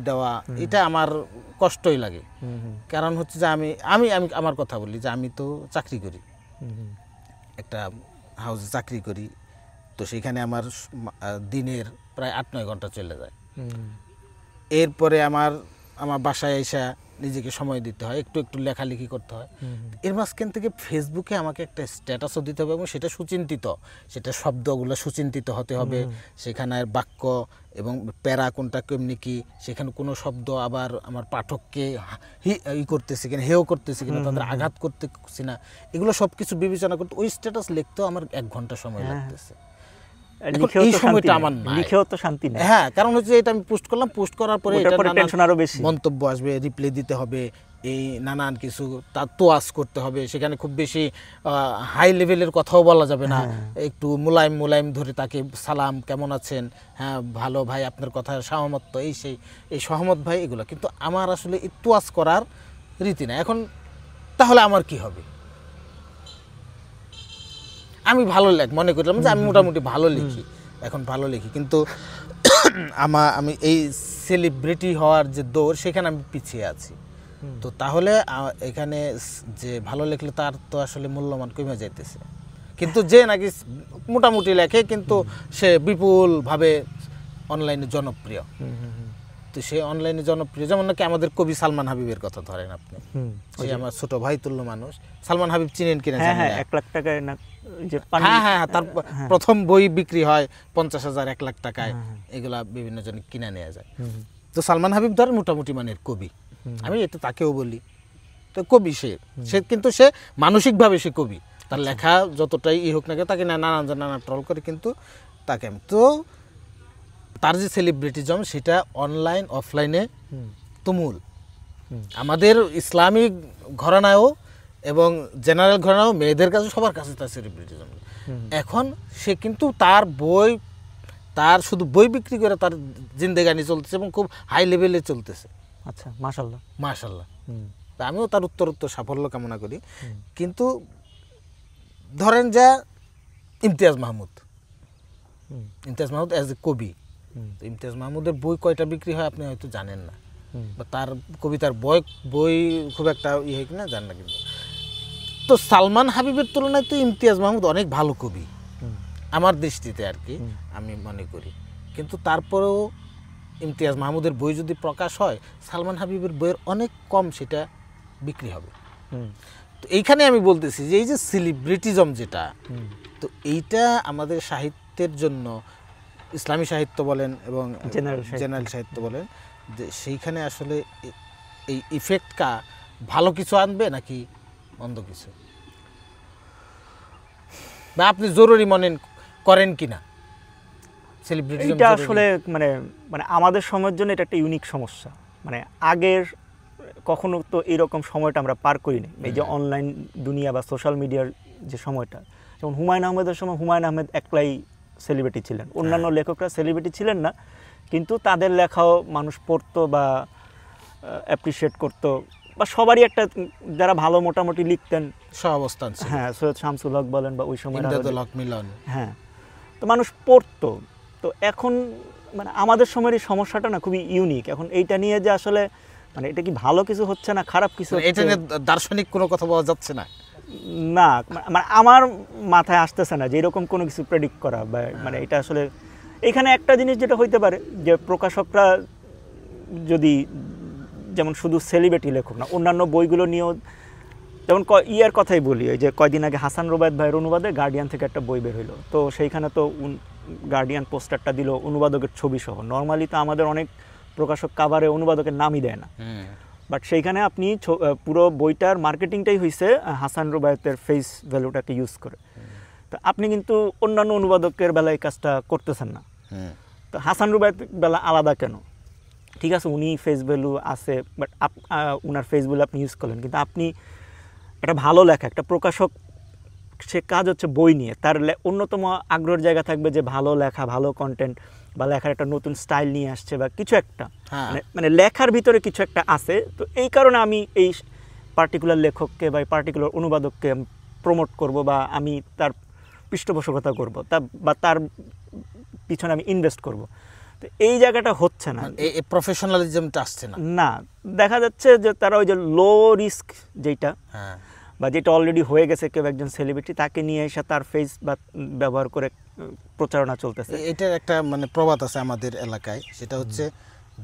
দেওয়া, এটা আমার কষ্টই লাগে। কারণ হচ্ছে যে আমি আমি আমি আমার কথা বলি যে আমি তো চাকরি করি, একটা হাউসে চাকরি করি, তো সেখানে আমার দিনের প্রায় 8-9 ঘন্টা চলে যায়। এরপরে আমার বাসায় এসে নিজেকে সময় দিতে হয়, একটু একটু লেখালেখি করতে হয়। এর মাঝখান থেকে ফেসবুকে আমাকে একটা স্ট্যাটাসও দিতে হবে, এবং সেটা সুচিন্তিত, সেটা শব্দগুলো সুচিন্তিত হতে হবে, সেখানের বাক্য এবং প্যারা কোনটা কেমনি কি, সেখানে কোনো শব্দ আবার আমার পাঠককে করতেছে কিনা, হেও করতেছে কিনা, তাদের আঘাত করতেছি না, এগুলো সব কিছু বিবেচনা করতে ওই স্ট্যাটাস লিখতেও আমার 1 ঘন্টা সময় লাগতেছে। এই সময়টা আমার নাই, লিখেও তো শান্তি নেই। হ্যাঁ, কারণ হচ্ছে এটা আমি পোস্ট করলাম, পোস্ট করার পরে টেনশন আরো বেশি, মন্তব্য আসবে, রিপ্লাই দিতে হবে, এই নানান কিছু তার তোয়াজ করতে হবে, সেখানে খুব বেশি হাই লেভেলের কথাও বলা যাবে না, একটু মোলায়েম ধরে তাকে সালাম, কেমন আছেন, হ্যাঁ ভালো ভাই, আপনার কথা সহমত, এই সহমত ভাই, এগুলো কিন্তু আমার আসলে এই তোয়াজ করার রীতি না। এখন তাহলে আমার কি হবে? আমি ভালো মনে করলাম যে আমি মোটামুটি ভালো লিখি, এখন ভালো লিখি, কিন্তু আমি এই সেলিব্রিটি হওয়ার যে দৌড়, সেখানে আমি পিছিয়ে আছি। তো তাহলে এখানে যে ভালো লিখলে তার তো আসলে মূল্যমান কমে যাইতেছে, কিন্তু যে নাকি মোটামুটি লেখে কিন্তু সে বিপুলভাবে অনলাইনে জনপ্রিয়, তো সে অনলাইনে জনপ্রিয়, যেমন নাকি আমাদের কবি সালমান হাবিবের কথা ধরেন আপনি, সে আমার ছোট ভাই তুল্য মানুষ। সালমান হাবিব চিনেন কিনা? হ্যাঁ, 1 লাখ টাকায় না, হ্যাঁ, তার প্রথম বই বিক্রি হয় 50,000, 1 লাখ টাকায়, এগুলা বিভিন্ন জন কিনে নেওয়া যায়। তো সালমান হাবিব ধর মোটামুটি মানের কবি, আমি এটা তাকেও বলি, তো কবি সে কিন্তু সে মানসিকভাবে সে কবি, তার লেখা যতটাই হোক না, তাকে নানা ট্রল করে, কিন্তু তাকে আমি তো তার যে সেলিব্রিটিজম, সেটা অনলাইন অফলাইনে তুমুল। আমাদের ইসলামিক ঘরানায়ও এবং জেনারেল ঘরানায়ও, মেয়েদের কাছে, সবার কাছে তার সেলিব্রিটিজম। এখন সে কিন্তু তার শুধু বই বিক্রি করে তার জিন্দেগানি চলতেছে, এবং খুব হাই লেভেলে চলতেছে। আচ্ছা, মাশাআল্লাহ। তা আমিও তার উত্তরোত্তর সাফল্য কামনা করি। কিন্তু ধরেন যা ইমতিয়াজ মাহমুদ অ্যাজ এ কবি, তো ইমতিয়াজ মাহমুদের বই কয়টা বিক্রি হয় আপনি হয়তো জানেন না, বা তার কবিতার বই খুব একটা হয় কিনা জান না। কিন্তু তো সালমান হাবিবের তুলনায় তো ইমতিয়াজ মাহমুদ অনেক ভালো কবি আমার দৃষ্টিতে আর কি, আমি মনে করি। কিন্তু তারপরেও ইমতিয়াজ মাহমুদের বই যদি প্রকাশ হয়, সালমান হাবিবের বইয়ের অনেক কম সেটা বিক্রি হবে। তো এইখানে আমি বলতেছি যে এই যে সেলিব্রিটিজম যেটা, তো এইটা আমাদের সাহিত্যের জন্য, ইসলামী সাহিত্য বলেন এবং জেনারেল সাহিত্য বলেন, যে সেইখানে আসলে এই ইফেক্টটা ভালো কিছু আনবে নাকি মন্দ কিছু, বা আপনি জরুরি মনে করেন কিনা সেলিব্রিটিজম? এটা আসলে মানে আমাদের সময়ের জন্য এটা একটা ইউনিক সমস্যা। মানে আগের কখনো তো এরকম সময়টা আমরা পার করিনি। এই যে অনলাইন দুনিয়া বা সোশ্যাল মিডিয়ার যে সময়টা, যেমন হুমায়ুন আহমেদের সময় হুমায়ুন আহমেদ একলাই সেলিব্রিটি ছিলেন, অন্যান্য লেখকরা সেলিব্রিটি ছিলেন না, কিন্তু তাদের লেখাও মানুষ পড়তো বা অ্যাপ্রিসিয়েট করতো, বা সবারই একটা, যারা ভালো মোটামুটি লিখতেন সহাবস্থান ছিল। হ্যাঁ, সৈয়দ শামসুল হক বলেন বা ওই সময় মিলন, হ্যাঁ, তো মানুষ পড়তো। তো এখন মানে আমাদের সময়ের এই সমস্যাটা না খুবই ইউনিক। এখন এইটা নিয়ে যে আসলে মানে এটা কি ভালো কিছু হচ্ছে না খারাপ কিছু, এটা নিয়ে দার্শনিক কোনো কথা বলা যাচ্ছে না। না, মানে আমার মাথায় আসতেছে না যে এরকম কোনো কিছু প্রেডিক্ট করা, বা মানে এটা আসলে এখানে একটা জিনিস যেটা হইতে পারে যে প্রকাশকরা যদি, যেমন শুধু সেলিব্রিটি লেখক না, অন্যান্য বইগুলো নিয়েও, যেমন ইয়ার কথাই বলি, ওই যে কয়দিন আগে হাসান রুবায়েত ভাইয়ের অনুবাদে গার্ডিয়ান থেকে একটা বই বের হইলো, তো সেইখানে তো গার্ডিয়ান পোস্টারটা দিল অনুবাদকের ছবি সহ। নর্মালি তো আমাদের অনেক প্রকাশক কাভারে অনুবাদকের নামই দেয় না, বাট সেইখানে আপনি পুরো বইটার মার্কেটিংটাই হয়েছে হাসান রুবায়েতের ফেস ভ্যালুটাকে ইউজ করে। তো আপনি কিন্তু অন্যান্য অনুবাদকের বেলায় এই কাজটা করতেছেন না। তো হাসান রুবায়েত বেলা আলাদা কেন? ঠিক আছে, উনি ফেস ভ্যালু আছে, বাট উনার ফেস ভ্যালু আপনি ইউজ করলেন, কিন্তু আপনি একটা ভালো লেখা, একটা প্রকাশক, সে কাজ হচ্ছে বই নিয়ে, তার অন্যতম আগ্রহের জায়গা থাকবে যে ভালো লেখা, ভালো কন্টেন্ট, বা লেখার একটা নতুন স্টাইল নিয়ে আসছে, বা কিছু একটা মানে লেখার ভিতরে কিছু একটা আছে। তো এই কারণে আমি এই পার্টিকুলার লেখককে বা পার্টিকুলার অনুবাদককে প্রমোট করব, বা আমি তার পৃষ্ঠপোষকতা করব, বা তার পিছনে আমি ইনভেস্ট করব। তো এই জায়গাটা হচ্ছে না, এই প্রফেশনালিজমটা আসছে না। না, দেখা যাচ্ছে যে তারা ওই যে লো রিস্ক যেটা, বা যেটা অলরেডি হয়ে গেছে, কেউ একজন সেলিব্রিটি, তাকে নিয়ে এসে তার ফেস বা ব্যবহার করে প্রচারণা চলতেছে। এটার একটা মানে প্রবাদ আছে আমাদের এলাকায়, সেটা হচ্ছে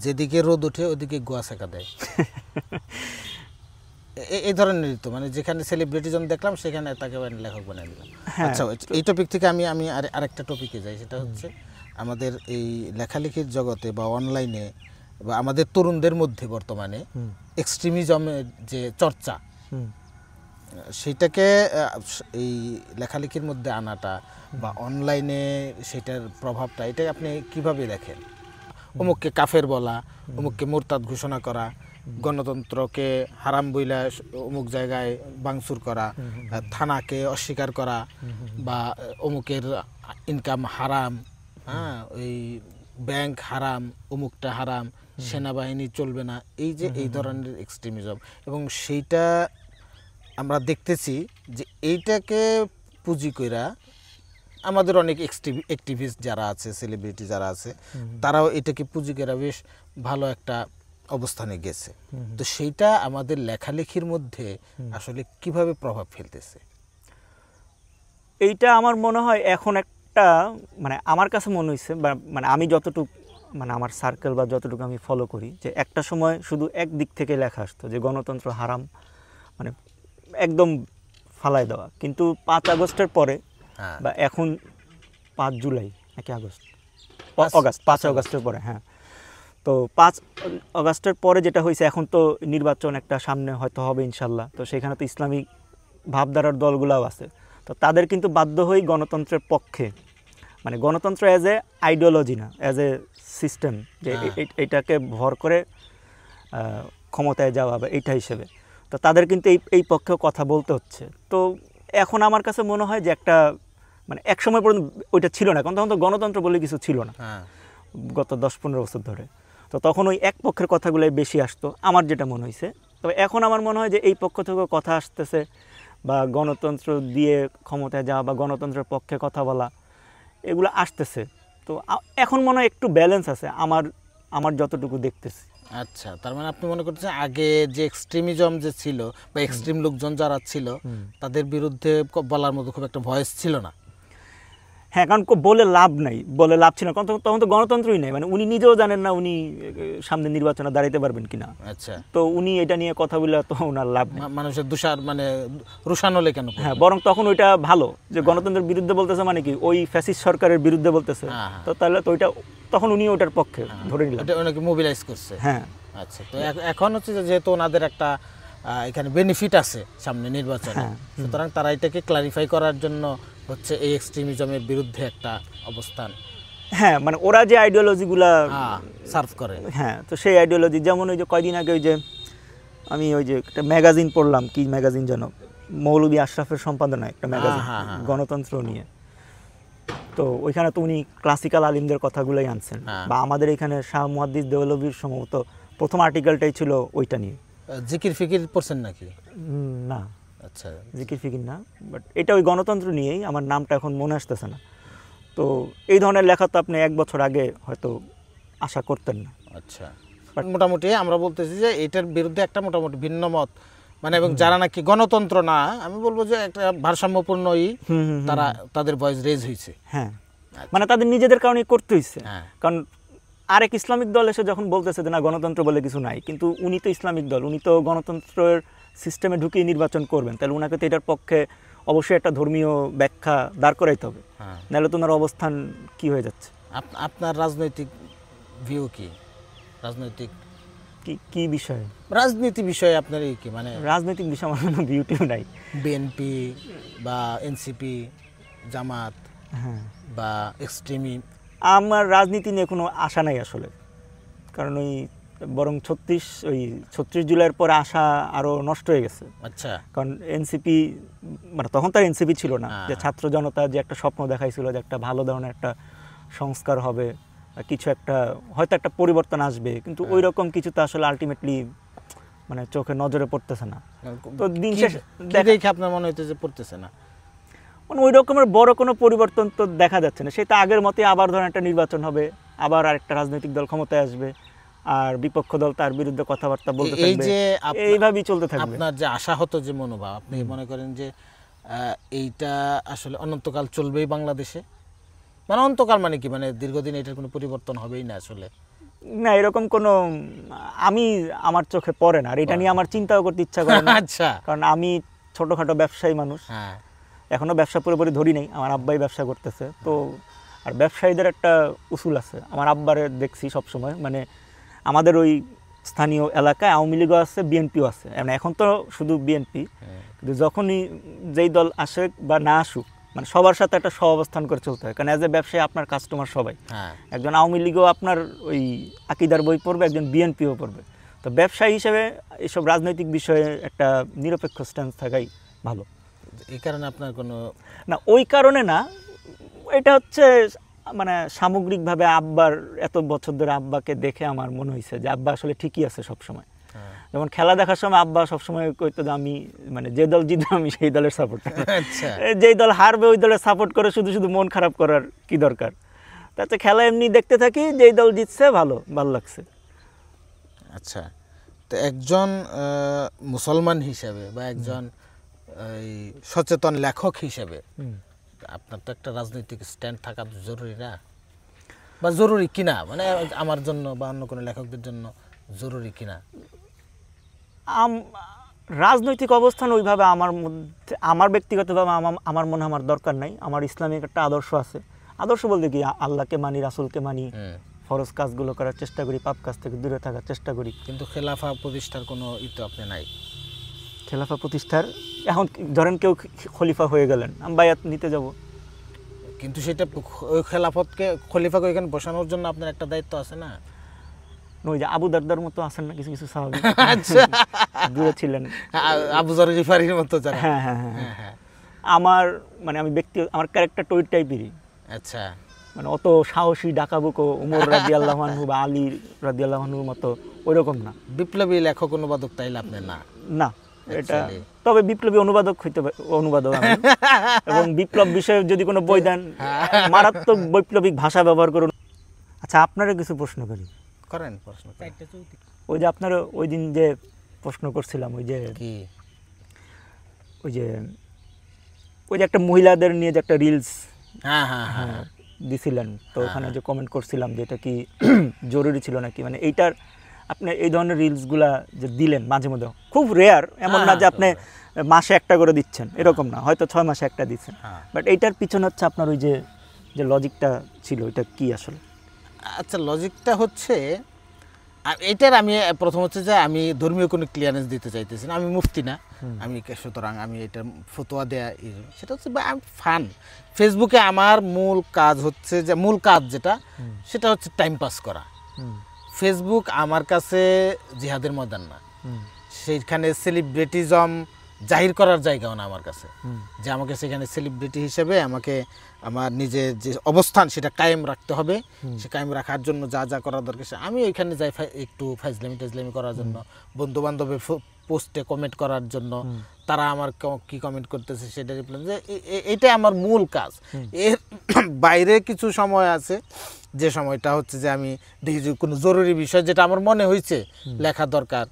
যেদিকে রোদ ওঠে ওদিকে গোয়া শেখা দেয়। এই ধরনের তো মানে যেখানে সেলিব্রিটিজম দেখলাম সেখানে তাকে লেখক বানিয়ে দিলাম। আচ্ছা, এই টপিক থেকে আমি আরেকটা টপিকে যাই, সেটা হচ্ছে আমাদের এই লেখালেখির জগতে বা অনলাইনে বা আমাদের তরুণদের মধ্যে বর্তমানে এক্সট্রিমিজমের যে চর্চা, সেটাকে এই লেখালেখির মধ্যে আনাটা বা অনলাইনে সেটার প্রভাবটা, এটা আপনি কিভাবে দেখেন? অমুককে কাফের বলা, অমুককে মুরতাদ ঘোষণা করা, গণতন্ত্রকে হারাম বইলা অমুক জায়গায় ভাঙচুর করা, থানাকে অস্বীকার করা, বা অমুকের ইনকাম হারাম, হ্যাঁ, ওই ব্যাংক হারাম, অমুকটা হারাম, সেনাবাহিনী চলবে না, এই যে এই ধরনের এক্সট্রিমিজম, এবং সেইটা আমরা দেখতেছি যে এইটাকে পুঁজি কইরা আমাদের অনেক অ্যাক্টিভিস্ট যারা আছে, সেলিব্রিটি যারা আছে, তারাও এটাকে পুঁজি কইরা বেশ ভালো একটা অবস্থানে গেছে। তো সেইটা আমাদের লেখালেখির মধ্যে আসলে কিভাবে প্রভাব ফেলতেছে? এইটা আমার মনে হয় এখন একটা মানে আমার কাছে মনে হয়েছে, মানে আমি যতটুকু মানে আমার সার্কেল বা যতটুকু আমি ফলো করি, যে একটা সময় শুধু এক দিক থেকে লেখা আসতো যে গণতন্ত্র হারাম, মানে একদম ফালাই দেওয়া। কিন্তু 5 আগস্টের পরে বা এখন 5 জুলাই নাকি আগস্ট, 5 আগস্টের পরে, হ্যাঁ, তো 5 আগস্টের পরে যেটা হয়েছে, এখন তো নির্বাচন একটা সামনে হয়তো হবে ইনশাল্লাহ, তো সেখানে তো ইসলামিক ভাবধারার দলগুলোও আছে, তো তাদের কিন্তু বাধ্য হয়ে গণতন্ত্রের পক্ষে, মানে গণতন্ত্র অ্যাজ এ আইডিওলজি না, অ্যাজ এ সিস্টেম, যে এইটাকে ভর করে ক্ষমতায় যাওয়া বা এইটা হিসেবে, তো তাদের কিন্তু এই পক্ষেও কথা বলতে হচ্ছে। তো এখন আমার কাছে মনে হয় যে একটা মানে এক সময় পর্যন্ত ওইটা ছিল না, কারণ তখন তো গণতন্ত্র বলে কিছু ছিল না গত 10-15 বছর ধরে, তো তখন ওই এক পক্ষের কথাগুলোই বেশি আসতো আমার যেটা মনে হয়েছে। তবে এখন আমার মনে হয় যে এই পক্ষ থেকেও কথা আসতেছে, বা গণতন্ত্র দিয়ে ক্ষমতায় যাওয়া বা গণতন্ত্রের পক্ষে কথা বলা, এগুলো আসতেছে। তো এখন মনে হয় একটু ব্যালেন্স আছে আমার যতটুকু দেখতেছি। আচ্ছা, তার মানে আপনি মনে করছেন আগে যে এক্সট্রিমিজম যে ছিল বা এক্সট্রিম লোকজন যারা ছিল তাদের বিরুদ্ধে বলার মতো খুব একটা ভয়েস ছিল না। হ্যাঁ, কারণ বলে লাভ ছিল না, কারণ তখন তো গণতন্ত্রই নেই, মানে উনি নিজেও জানেন না উনি সামনে নির্বাচনে দাঁড়াইতে পারবেন কিনা। আচ্ছা, তো উনি এটা নিয়ে কথা বলে তো ওনার লাভ নেই, মানুষের মানে রুশানলে কেন। হ্যাঁ, বরং তখন ওইটা ভালো যে গণতন্ত্রের বিরুদ্ধে বলতেছে, মানে কি ওই ফ্যাসিস্ট সরকারের বিরুদ্ধে বলতেছে, তো তাহলে তো ওইটা তখন উনি ওটার পক্ষে ধরে নিলেন, এটা ওনাকে মোবিলাইজ করছে। হ্যাঁ, আচ্ছা, তো এখন হচ্ছে যেহেতু ওনাদের একটা এখানে বেনিফিট আছে সামনে নির্বাচনে, সুতরাং তারা এটাকে ক্লারিফাই করার জন্য হচ্ছে এই এক্সট্রিমিজমের বিরুদ্ধে একটা অবস্থান, হ্যাঁ, মানে ওরা যে আইডিওলজিগুলা সার্ভ করে, হ্যাঁ, তো সেই আইডিওলজি, যেমন ওই যে কয়দিন আগে ওই যে আমি ওই যে একটা ম্যাগাজিন পড়লাম, কি ম্যাগাজিন যেন, মৌলভী আশরাফের সম্পাদনায় একটা ম্যাগাজিন গণতন্ত্র নিয়ে, তো ওইখানে তো উনি ক্লাসিক্যাল আলিমদের কথাগুলোই আনছেন, বা আমাদের এখানে শাহ মুহাদ্দিস দেওলভীর সম্ভবত প্রথম আর্টিকেলটাই ছিল ওইটা নিয়ে। জিকির ফিকির পড়ছেন নাকি? না, আচ্ছা, জিকির ফিকির না, বাট এটা ওই গণতন্ত্র নিয়েই, আমার নামটা এখন মনে আসতেছে না। তো এই ধরনের লেখা তো আপনি 1 বছর আগে হয়তো আশা করতেন না। আচ্ছা, বাট মোটামুটি আমরা বলতেছি যে এটার বিরুদ্ধে একটা মোটামুটি ভিন্ন মত, মানে এবং যারা নাকি গণতন্ত্র না, আমি বলবো যে একটা ভারসাম্যপূর্ণই তারা তাদের ভয়েস রেজ হয়েছে। হ্যাঁ, মানে তাদের নিজেদের কারণে করতে হয়েছে, কারণ আরেক ইসলামিক দল এসে যখন বলতেছে যে না গণতন্ত্র বলে কিছু নাই, কিন্তু উনি তো ইসলামিক দল, উনি তো গণতন্ত্রের সিস্টেমে ঢুকিয়ে নির্বাচন করবেন, তাহলে ওনাকে তো এটার পক্ষে অবশ্যই একটা ধর্মীয় ব্যাখ্যা দাঁড় করাইতে হবে, নাহলে তো ওনার অবস্থান কি হয়ে যাচ্ছে। আপনার রাজনৈতিক ভিউ কি? রাজনৈতিক কি বিষয়ে? রাজনীতি বিষয়ে আপনার কি, মানে রাজনৈতিক বিষয়ে আমার কোনো ভিউটিও নাই। বিএনপি বা এনসিপি, জামাত, হ্যাঁ, বা এক্সট্রিমি, আমার রাজনীতি নিয়ে কোনো আশা নাই আসলে, কারণ ওই বরং 36 জুলাইয়ের পরে আশা আরও নষ্ট হয়ে গেছে। আচ্ছা, কারণ এনসিপি, মানে তখন তার এনসিপি ছিল না, যে ছাত্র জনতা যে একটা স্বপ্ন দেখাইছিল যে একটা ভালো ধরনের একটা সংস্কার হবে, কিছু একটা হয়তো একটা পরিবর্তন আসবে, কিন্তু ওই রকম কিছু তো আসলে আলটিমেটলি মানে চোখে নজরে পড়তেছে না। তো দিন শেষে দেখে আপনার মনে হইতে যে পড়তেছে না, মানে ওই রকমের বড় কোনো পরিবর্তন তো দেখা যাচ্ছে না। সেটা আগের মতোই আবার ধরেন একটা নির্বাচন হবে, আবার আরেকটা রাজনৈতিক দল ক্ষমতায় আসবে, আর বিপক্ষ দল তার বিরুদ্ধে কথাবার্তা বলতে থাকবে, এইভাবেই চলতে থাকবে। আপনার যে আশাহত যে মনোভাব, আপনি মনে করেন যে এইটা আসলে অনন্তকাল চলবেই বাংলাদেশে? মানে অনন্তকাল মানে কি, মানে দীর্ঘদিন এটার কোনো পরিবর্তন হবেই না আসলে? না, এরকম কোনো আমার চোখে পড়ে না, আর এটা নিয়ে আমার চিন্তাও করতে ইচ্ছা করে না। আচ্ছা, কারণ আমি ছোটখাটো ব্যবসায়ী মানুষ, এখনো ব্যবসা পুরোপুরি ধরি নাই, আমার আব্বাই ব্যবসা করতেছে। তো আর ব্যবসায়ীদের একটা উসুল আছে, আমার আব্বারে দেখছি সবসময়, মানে আমাদের ওই স্থানীয় এলাকায় আওয়ামী লীগও আছে, বিএনপিও আছে, মানে এখন তো শুধু বিএনপি, কিন্তু যখনই যেই দল আসে বা না আসুক, মানে সবার সাথে একটা সহাবস্থান করে চলতে হয়, কারণ অ্যাজ এ ব্যবসায়ী আপনার কাস্টমার সবাই, একজন আওয়ামী লীগও আপনার ওই আকিদার বই পড়বে, একজন বিএনপিও পড়বে। তো ব্যবসায়ী হিসেবে এইসব রাজনৈতিক বিষয়ে একটা নিরপেক্ষ স্ট্যান্স থাকাই ভালো। এই কারণে আপনার কোনো না, ওই কারণে না, এটা হচ্ছে মানে সামগ্রিকভাবে আব্বার এত বছর ধরে আব্বাকে দেখে আমার মনে হয়েছে যে আব্বা আসলে ঠিকই আছে সবসময়। যেমন খেলা দেখার সময় আব্বা সবসময় কইতো যে আমি মানে যে দল জিতবে আমি সেই দলের সাপোর্টার, যেই দল হারবে ওই দলের সাপোর্ট করে শুধু শুধু মন খারাপ করার কি দরকার, তাতে খেলা এমনি দেখতে থাকি, যেই দল জিতছে ভালো লাগছে। আচ্ছা, তো একজন মুসলমান হিসেবে বা একজন সচেতন লেখক হিসেবে আপনার তো একটা রাজনৈতিক স্ট্যান্ড থাকা জরুরি না, বা জরুরি কিনা, মানে আমার জন্য বা অন্য কোনো লেখকদের জন্য জরুরি কিনা? রাজনৈতিক অবস্থান ওইভাবে আমার মধ্যে, আমার ব্যক্তিগতভাবে আমার মনে হয় আমার দরকার নাই। আমার ইসলামিক একটা আদর্শ আছে। আদর্শ বলতে কি, আল্লাহকে মানি, রাসূলকে মানি, ফরজ কাজগুলো করার চেষ্টা করি, পাপ কাজ থেকে দূরে থাকার চেষ্টা করি। কিন্তু খেলাফা প্রতিষ্ঠার কোনো তো আপনি নাই? খেলাফা প্রতিষ্ঠার, এখন ধরেন কেউ খলিফা হয়ে গেলেন, আমি বায়াত নিতে যাব, কিন্তু সেটা ওই খেলাফতকে খলিফাকে ওইখানে বসানোর জন্য আপনার একটা দায়িত্ব আছে না? ওই যে আবু দারদার মতো আছেন না কিছু কিছু সাহাবী, দূরে ছিলেন, আবু যর গিফারির মতো যারা। হ্যাঁ হ্যাঁ হ্যাঁ, আমার মানে আমি আমার ক্যারেক্টার টুইট টাইপেরই। আচ্ছা, মানে অত সাহসী ডাকাবুকো উমর রাদিয়াল্লাহু আনহু বা আলী রাদিয়াল্লাহু আনহুর মতো ওইরকম না। বিপ্লবী লেখক অনুবাদক তাইলে আপনি না? না, এটা তবে বিপ্লবী অনুবাদক হইতে অনুবাদক আমি এবং বিপ্লব বিষয়ে যদি কোনো বই দেন মারাত্মক বৈপ্লবিক ভাষা ব্যবহার করুন। আচ্ছা আপনারা কিছু প্রশ্ন করি করেন প্রশ্ন। ওই যে আপনারা ওই দিন যে প্রশ্ন করছিলাম ওই যে কি ওই যে একটা মহিলাদের নিয়ে যে একটা রিলস দিছিলেন, তো ওখানে যে কমেন্ট করছিলাম যে এটা কি জরুরি ছিল নাকি, মানে এইটার আপনি এই ধরনের রিলসগুলা যে দিলেন মাঝে মধ্যে খুব রেয়ার, এমন না যে আপনি মাসে একটা করে দিচ্ছেন, এরকম না, হয়তো 6 মাসে একটা দিচ্ছেন, বাট এইটার পিছনে হচ্ছে আপনার ওই যে লজিকটা ছিল এটা কি আসলে? আচ্ছা লজিকটা হচ্ছে, আর এটার আমি প্রথম হচ্ছে যে আমি ধর্মীয় কোনো ক্লিয়ারেন্স দিতে চাইতেছি না, আমি মুফতি না, আমি সুতরাং আমি এটা ফতোয়া দেয়া, সেটা হচ্ছে ফান। ফেসবুকে আমার মূল কাজ হচ্ছে যে যেটা সেটা হচ্ছে টাইম পাস করা। ফেসবুক আমার কাছে জিহাদের ময়দান না, সেইখানে সেলিব্রিটিজম জাহির করার জায়গাও না আমার কাছে, যে আমাকে সেখানে সেলিব্রিটি হিসেবে আমাকে আমার নিজের যে অবস্থান সেটা কায়েম রাখতে হবে, সে কায়েম রাখার জন্য যা যা করার দরকার আমি ওইখানে যাই একটু ফাজলামি করার জন্য, বন্ধু বান্ধবের পোস্টে কমেন্ট করার জন্য, তারা আমার কি কমেন্ট করতেছে সেটা রিপ্লাই, যে এইটাই আমার মূল কাজ। এর বাইরে কিছু সময় আছে যে সময়টা হচ্ছে যে আমি দেখি যে কোনো জরুরি বিষয় যেটা আমার মনে হয়েছে লেখা দরকার,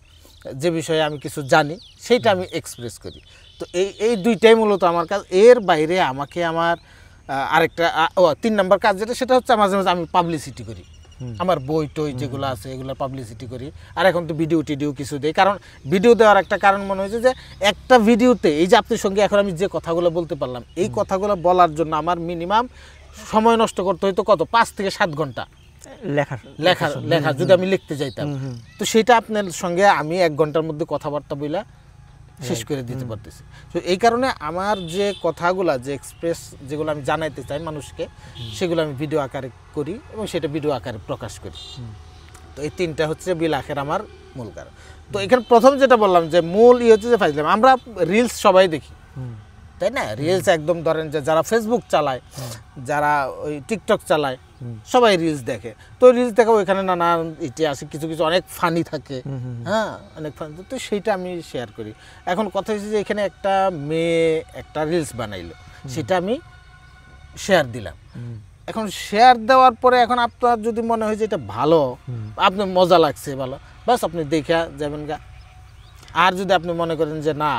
যে বিষয়ে আমি কিছু জানি সেইটা আমি এক্সপ্রেস করি। তো এই দুইটাই মূলত আমার কাজ। এর বাইরে আমাকে আমার আরেকটা 3 নম্বর কাজ যেটা, সেটা হচ্ছে মাঝে মাঝে আমি পাবলিসিটি করি, আমার বই টই যেগুলো আছে এগুলো পাবলিসিটি করি। আর এখন তো ভিডিও টিডিও কিছু দেই, কারণ ভিডিও দেওয়ার একটা কারণ মনে হয়েছে যে একটা ভিডিওতে এই যে আপনার সঙ্গে এখন আমি যে কথাগুলো বলতে পারলাম, এই কথাগুলো বলার জন্য আমার মিনিমাম সময় নষ্ট করতে হইতো কত 5 থেকে 7 ঘন্টা লেখা যদি আমি লিখতে যাইতাম, তো সেটা আপনার সঙ্গে আমি 1 ঘন্টার মধ্যে কথাবার্তা বইলা শেষ করে দিতে পারতেছি। তো এই কারণে আমার যে কথাগুলা যে এক্সপ্রেস যেগুলো আমি জানাইতে চাই মানুষকে, সেগুলো আমি ভিডিও আকারে করি এবং সেটা ভিডিও আকারে প্রকাশ করি। তো এই 3টা হচ্ছে বিল আখের আমার মূল কারণ। তো এখানে প্রথম যেটা বললাম যে মূল হচ্ছে যে ফাইজলাম, আমরা রিলস সবাই দেখি, তাই না? রিলস একদম ধরেন যে যারা ফেসবুক চালায়, যারা ওই টিকটক চালায়, সবাই রিলস দেখে। তো রিলস দেখে ওইখানে নানান আসে, কিছু কিছু অনেক ফানি থাকে, হ্যাঁ অনেক ফানি, তো সেইটা আমি শেয়ার করি। এখন কথা হচ্ছে যে এখানে একটা মেয়ে একটা রিলস বানাইলো, সেটা আমি শেয়ার দিলাম। এখন শেয়ার দেওয়ার পরে এখন আপনার যদি মনে হয় যে এটা ভালো, আপনার মজা লাগছে ভালো, বাস আপনি দেখা যাবেন গা। আর যদি আপনি মনে করেন যে না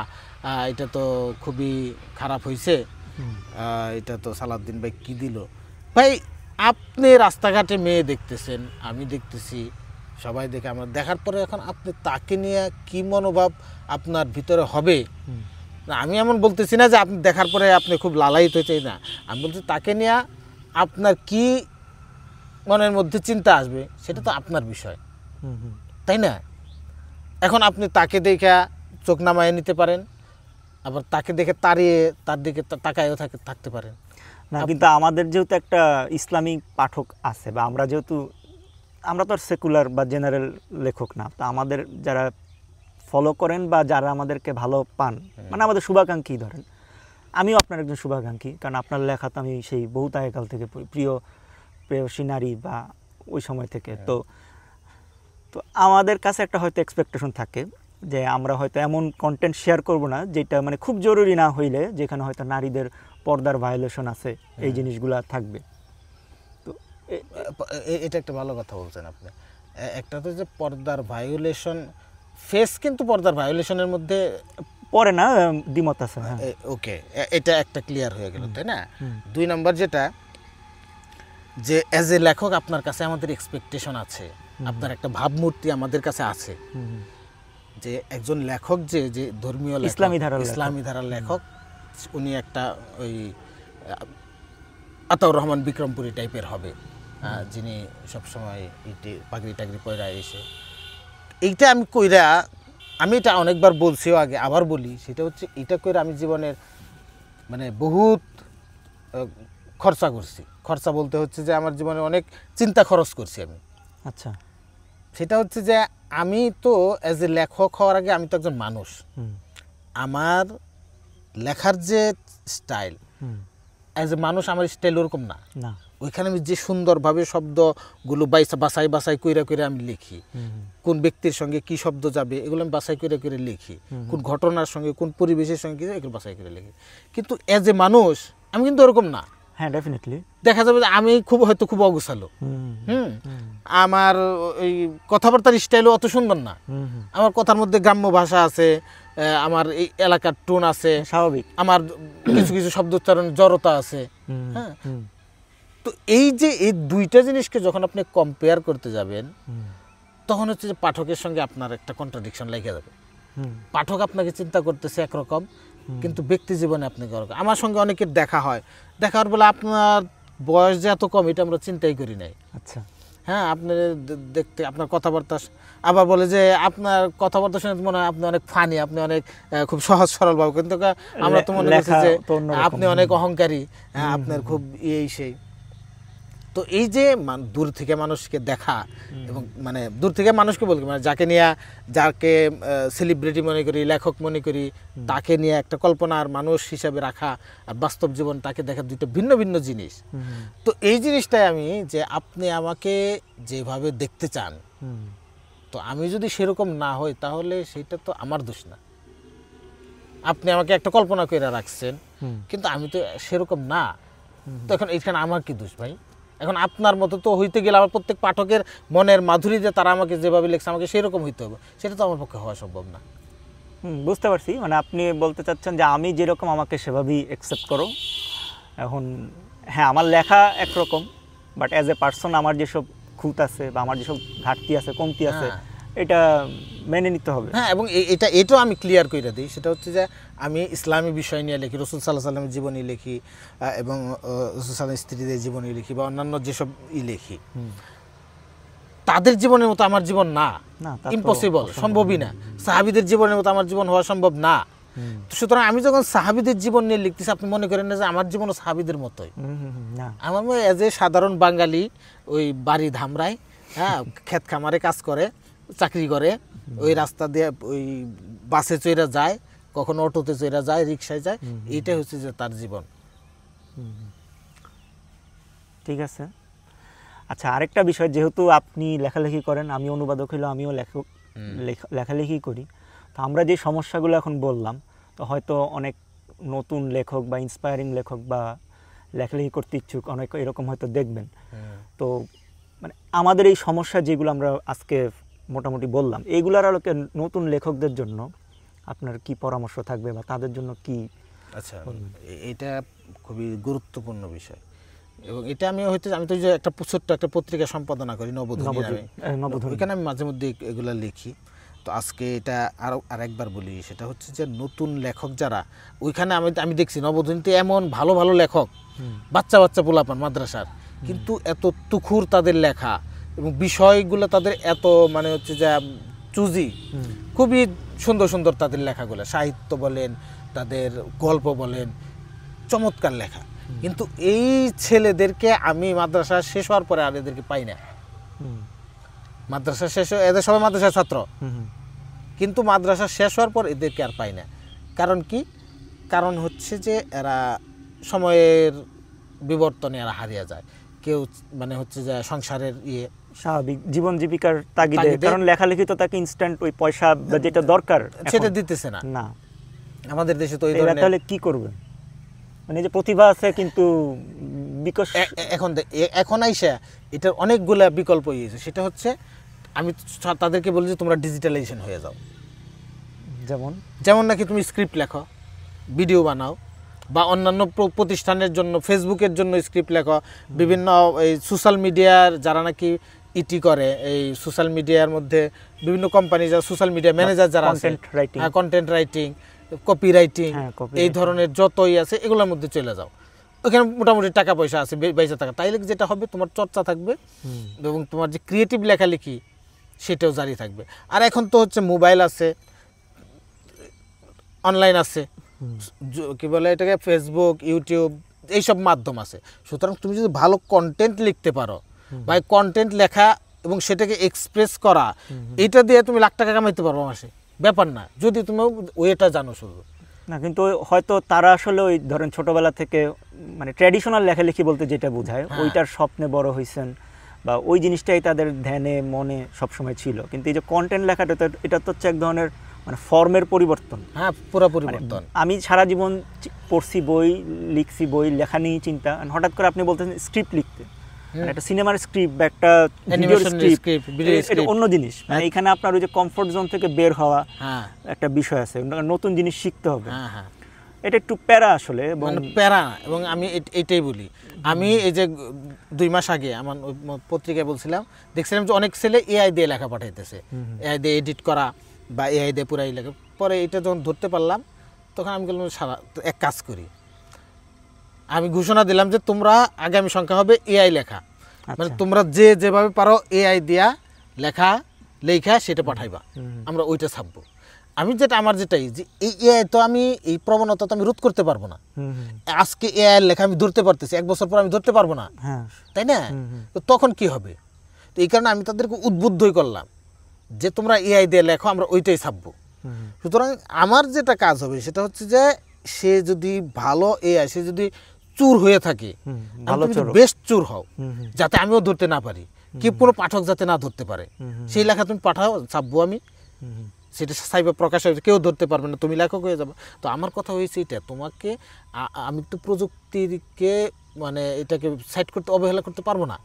এটা তো খুবই খারাপ হয়েছে, এটা তো সালাউদ্দিন ভাই কি দিল, ভাই আপনি রাস্তাঘাটে মেয়ে দেখতেছেন, আমি দেখতেছি, সবাই দেখে, আমরা দেখার পরে এখন আপনি তাকে নিয়ে কি মনোভাব আপনার ভিতরে হবে, আমি এমন বলতেছি না যে আপনি দেখার পরে আপনি খুব লালায়িত হয়েছে, না, আমি বলছি তাকে নিয়ে আপনার কি মনের মধ্যে চিন্তা আসবে সেটা তো আপনার বিষয়, তাই না? এখন আপনি তাকে দেখে চোখ নামায় নিতে পারেন, আবার তাকে দেখে তাড়িয়ে তার দিকে তাকায়ও থাকতে পারেন না। কিন্তু আমাদের যেহেতু একটা ইসলামিক পাঠক আছে, বা আমরা তো আর সেকুলার বা জেনারেল লেখক না, তো আমাদের যারা ফলো করেন বা যারা আমাদেরকে ভালো পান, মানে আমাদের শুভাকাঙ্ক্ষী, ধরেন আমিও আপনার একজন শুভাকাঙ্ক্ষী, কারণ আপনার লেখা তো আমি সেই বহুত আগেকাল থেকে প্রিয়সী নারী বা ওই সময় থেকে, তো আমাদের কাছে একটা হয়তো এক্সপেকটেশন থাকে যে আমরা হয়তো এমন কন্টেন্ট শেয়ার করব না যেটা মানে খুব জরুরি না হইলে, যেখানে হয়তো নারীদের পর্দার ভায়োলেশন আছে, এই জিনিসগুলা থাকবে। তো এটা একটা ভালো কথা বলছেন আপনি। একটা তো যে পর্দার ভায়োলেশন, ফেস কিন্তু পর্দার ভায়োলেশনের মধ্যে পড়ে না, দ্বিমত আছে। ওকে, এটা একটা ক্লিয়ার হয়ে গেল, তাই না? 2 নম্বর যেটা, যে অ্যাজ এ লেখক আপনার কাছে আমাদের এক্সপেকটেশন আছে, আপনার একটা ভাবমূর্তি আমাদের কাছে আছে, যে একজন লেখক যে ধর্মীয় ইসলামী ধারার লেখক, উনি একটা ওই আতাউর রহমান বিক্রমপুরী টাইপের হবে, যিনি সবসময় পাগড়ি টাগড়ি পয়রা এসে, এইটা আমি এটা অনেকবার বলছিও আগে, আবার বলি, সেটা হচ্ছে এটা করে আমি জীবনের মানে বহুত খরচা করছি। খরচা বলতে হচ্ছে যে আমার জীবনে অনেক চিন্তা খরচ করছি আমি। আচ্ছা, সেটা হচ্ছে যে আমি তো অ্যাজ এ লেখক হওয়ার আগে আমি তো একজন মানুষ, আমার লেখার যে স্টাইল, অ্যাজ এ মানুষ আমার স্টাইল ওরকম না, ওইখানে আমি যে সুন্দরভাবে শব্দগুলো বাছাই বাছাই কইরা কইরা আমি লিখি, কোন ব্যক্তির সঙ্গে কি শব্দ যাবে এগুলো আমি বাছাই করে করে লিখি, কোন ঘটনার সঙ্গে কোন পরিবেশের সঙ্গে এগুলো বাছাই করে লিখি। কিন্তু এজ এ মানুষ আমি কিন্তু ওরকম না। হ্যাঁ, ডেফিনেটলি দেখা যাবে যে আমি হয়তো খুব অগোছালো, আমার ওই কথাবার্তার স্টাইলও অত সুন্দর না, আমার কথার মধ্যে গ্রাম্য ভাষা আছে, আমার এই এলাকার টোন আছে, স্বাভাবিক, আমার কিছু কিছু শব্দ উচ্চারণ জড়তা আছে। হ্যাঁ, তো এই যে এই দুইটা জিনিসকে যখন আপনি কম্পেয়ার করতে যাবেন তখন হচ্ছে যে পাঠকের সঙ্গে আপনার একটা কন্ট্রাডিকশন লেগে যাবে। পাঠক আপনাকে চিন্তা করতেছে একরকম, কিন্তু ব্যক্তি জীবনে আপনাকে ওরকম। আমার সঙ্গে অনেকের দেখা হয়, দেখার বলে আপনার বয়স যে এত কম এটা আমরা চিন্তাই করি নাই। আচ্ছা, হ্যাঁ, আপনি দেখতে আপনার কথাবার্তা, আবার বলে যে আপনার কথাবার্তা শুনে মনে হয় আপনি অনেক ফানি, আপনি অনেক খুব সহজ সরল ভাবে, কিন্তু আমরা তো মনে করছি যে আপনি অনেক অহংকারী, আপনার খুব এই সেই। তো এই যে দূর থেকে মানুষকে দেখা এবং মানে দূর থেকে মানুষকে বলতে মানে যাকে সেলিব্রিটি মনে করি, লেখক মনে করি, তাকে নিয়ে একটা কল্পনার মানুষ হিসাবে রাখা আর বাস্তব জীবন তাকে দেখা দুইটা ভিন্ন ভিন্ন জিনিস। তো এই জিনিসটাই আমি যে আপনি আমাকে যেভাবে দেখতে চান, তো আমি যদি সেরকম না হই তাহলে সেটা তো আমার দোষ না। আপনি আমাকে একটা কল্পনা করে রাখছেন, কিন্তু আমি তো সেরকম না, তো এখন এইখানে আমার কি দোষ ভাই? এখন আপনার মতো তো হইতে গেলে আমার প্রত্যেক পাঠকের মনের মাধুরী যে তারা আমাকে যেভাবে লিখছে আমাকে সেরকম হইতে হবে, সেটা তো আমার পক্ষে হওয়া সম্ভব না। বুঝতে পারছি, মানে আপনি বলতে চাচ্ছেন যে আমি যেরকম আমাকে সেভাবেই অ্যাকসেপ্ট করো। এখন হ্যাঁ, আমার লেখা একরকম, বাট অ্যাজ এ পার্সন আমার যেসব খুঁত আছে বা আমার যেসব ঘাটতি আছে, কমতি আছে, এটা মেনে নিতে হবে। হ্যাঁ, এবং এটাও আমি ক্লিয়ার করে দিই, সেটা হচ্ছে যে আমি ইসলামী বিষয় নিয়ে লিখি, রসুল সাল্লাল্লাহু আলাইহি ওয়াসাল্লামের জীবনী লিখি, এবং রসুল সাল্লাল্লাহু স্ত্রীদের জীবনী লিখি বা অন্যান্য যেসব লিখি, তাদের জীবনের মতো আমার জীবন না, ইম্পসিবল, সম্ভবই না। সাহাবীদের জীবনের মতো আমার জীবন হওয়া সম্ভব না। সুতরাং আমি যখন সাহাবীদের জীবন নিয়ে লিখতেছি, আপনি মনে করেন না যে আমার জীবনও সাহাবীদের মতোই। আমার এজ এ সাধারণ বাঙালি, ওই বাড়ি ধামরায়, হ্যাঁ, ক্ষেত খামারে কাজ করে, চাকরি করে, ওই রাস্তা দিয়ে ওই বাসে চড়ে যায়, কখনো অটোতে চড়ে যায়, রিক্সায় যায়, এইটাই হচ্ছে যে তার জীবন। ঠিক আছে। আচ্ছা, আরেকটা বিষয়, যেহেতু আপনি লেখালেখি করেন, আমি অনুবাদক হইলেও আমিও লেখালেখি করি, তো আমরা যে সমস্যাগুলো এখন বললাম, তো হয়তো অনেক নতুন লেখক বা ইন্সপায়ারিং লেখক বা লেখালেখি করতে ইচ্ছুক অনেক এরকম হয়তো দেখবেন। তো মানে আমাদের এই সমস্যা যেগুলো আমরা আজকে মোটামুটি বললাম, এইগুলোর আলোকে নতুন লেখকদের জন্য আপনার কি পরামর্শ থাকবে বা তাদের জন্য কি? আচ্ছা, এটা খুবই গুরুত্বপূর্ণ বিষয়, এবং এটা আমি তো যে একটা ছোট্ট একটা পত্রিকা সম্পাদনা করি, নবধ্বনি, ওইখানে আমি মাঝে মধ্যে এগুলো লিখি। তো আজকে এটা আরেকবার বলি, সেটা হচ্ছে যে নতুন লেখক যারা, ওইখানে আমি দেখছি নবধ্বনিতে এমন ভালো ভালো লেখক, বাচ্চা বাচ্চা পোলাপান মাদ্রাসার, কিন্তু এত তুখুর তাদের লেখা এবং বিষয়গুলো তাদের এত মানে হচ্ছে যে চুজি, খুবই সুন্দর সুন্দর তাদের লেখাগুলো, সাহিত্য বলেন, তাদের গল্প বলেন, চমৎকার লেখা। কিন্তু এই ছেলেদেরকে আমি মাদ্রাসা শেষ হওয়ার পরে আর এদেরকে পাই না। মাদ্রাসা শেষ, এদের সবাই মাদ্রাসার ছাত্র, কিন্তু মাদ্রাসা শেষ হওয়ার পর এদেরকে আর পাই না। কারণ কি? কারণ হচ্ছে যে এরা সময়ের বিবর্তনে এরা হারিয়ে যায়। কেউ মানে হচ্ছে যে সংসারের স্বাভাবিক জীবন জীবিকার তাগিদে, কারণ লেখালেখি তো তাকে ইনস্ট্যান্ট ওই পয়সা বা যেটা দরকার সেটা দিতেছে না। না, আমাদের দেশে তো এই ধরনের, তাহলে কি করবে? মানে যে প্রতিভা আছে কিন্তু বিকশ, এখন আইসা এটার অনেকগুলা বিকল্প হয়েছে। সেটা হচ্ছে আমি তাদেরকে বলি যে তোমরা ডিজিটালাইজেশন হয়ে যাও। যেমন নাকি তুমি স্ক্রিপ্ট লেখো, ভিডিও বানাও, বা অন্যান্য প্রতিষ্ঠানের জন্য, ফেসবুকের জন্য স্ক্রিপ্ট লেখো, বিভিন্ন এই সোশ্যাল মিডিয়ার যারা নাকি করে, এই সোশ্যাল মিডিয়ার মধ্যে বিভিন্ন কোম্পানি যারা সোশ্যাল মিডিয়া ম্যানেজার যারা আছে, কন্টেন্ট রাইটিং, কপি রাইটিং, এই ধরনের যতই আছে এগুলোর মধ্যে চলে যাও। ওখানে মোটামুটি টাকা পয়সা আছে, বেঁচে থাকা। তাইলে যেটা হবে, তোমার চর্চা থাকবে এবং তোমার যে ক্রিয়েটিভ লেখালেখি সেটাও জারি থাকবে। আর এখন তো হচ্ছে মোবাইল আছে, অনলাইন আছে, কি বলে এটাকে, ফেসবুক, ইউটিউব, এইসব মাধ্যম আছে। সুতরাং তুমি যদি ভালো কন্টেন্ট লিখতে পারো, বা কন্টেন্ট লেখা এবং সেটাকে এক্সপ্রেস করা, এটা দিয়ে তুমি লাখ টাকা কামাইতে পারবো মাসে, ব্যাপার না, যদি তুমি ওয়েটা জানো শুধু না। কিন্তু হয়তো তারা আসলে ওই ধরেন ছোটবেলা থেকে মানে ট্র্যাডিশনাল লেখালেখি বলতে যেটা বোঝায় ওইটার স্বপ্নে বড় হয়েছেন বা ওই জিনিসটাই তাদের ধ্যানে মনে সবসময় ছিল, কিন্তু এই যে কন্টেন্ট লেখাটা তো এটা তো হচ্ছে এক ধরনের মানে ফর্মের পরিবর্তন। হ্যাঁ, পুরো পরিবর্তন। আমি সারা জীবন পড়ছি বই, লিখছি বই, লেখা নিয়ে চিন্তা, হঠাৎ করে আপনি বলতেছেন স্ক্রিপ্ট লিখতে, মানে একটা সিনেমার স্ক্রিপ্ট বা একটা ভিডিওর স্ক্রিপ্ট, এটা অন্য জিনিস। মানে এখানে আপনার ওই যে কমফোর্ট জোন থেকে বের হওয়া একটা বিষয় আছে, নতুন জিনিস শিখতে হবে। এটা একটু প্যারা আসলে, মানে প্যারা। এবং আমি এটাই বলি, আমি এই যে 2 মাস আগে আমার পত্রিকায় বলছিলাম, দেখছিলাম যে অনেক ছেলে এআই দিয়ে লেখা পাঠাইতেছে, এআই দিয়ে এডিট করা বা এআই দিয়ে পুরাই লেখা। পরে এটা যখন ধরতে পারলাম তখন আমি বললাম এক কাজ করি, আমি ঘোষণা দিলাম যে তোমরা আগামী সংখ্যা হবে এআই লেখা, মানে তোমরা যেভাবে পারো এআই দিয়া লেখা সেটা পাঠাইবা, আমরা ওইটা ছাপবো। আমি আমার যেটাই যে এই এআই তো আমি এই প্রবণতা তো আমি রোধ করতে পারবো না। আজকে এআই লেখা আমি ধরতে পারতেছি, 1 বছর পর আমি ধরতে পারবো না, তাই না? তো তখন কি হবে? তো এই কারণে আমি তাদেরকে উদ্বুদ্ধই করলাম যে তোমরা এআই দিয়ে লেখো, আমরা ওইটাই ছাপবো। সুতরাং আমার যেটা কাজ হবে সেটা হচ্ছে যে সে যদি ভালো এআই, সে যদি চুর হয়ে থাকে, বেস্ট চুর হও, যাতে আমিও ধরতে না পারি, কি কোনো পাঠক যাতে না ধরতে পারে, সেই লেখা তুমি পাঠাও, ছাপবো আমি, সেটা সাইবার প্রকাশ হবে, কেউ ধরতে পারবে না, তুমি লেখক হয়ে যাবে। তো আমার কথা হয়েছে এটা, তোমাকে আমি একটু প্রযুক্তিকে মানে এটাকে সাইড করতে, অবহেলা করতে পারবো না।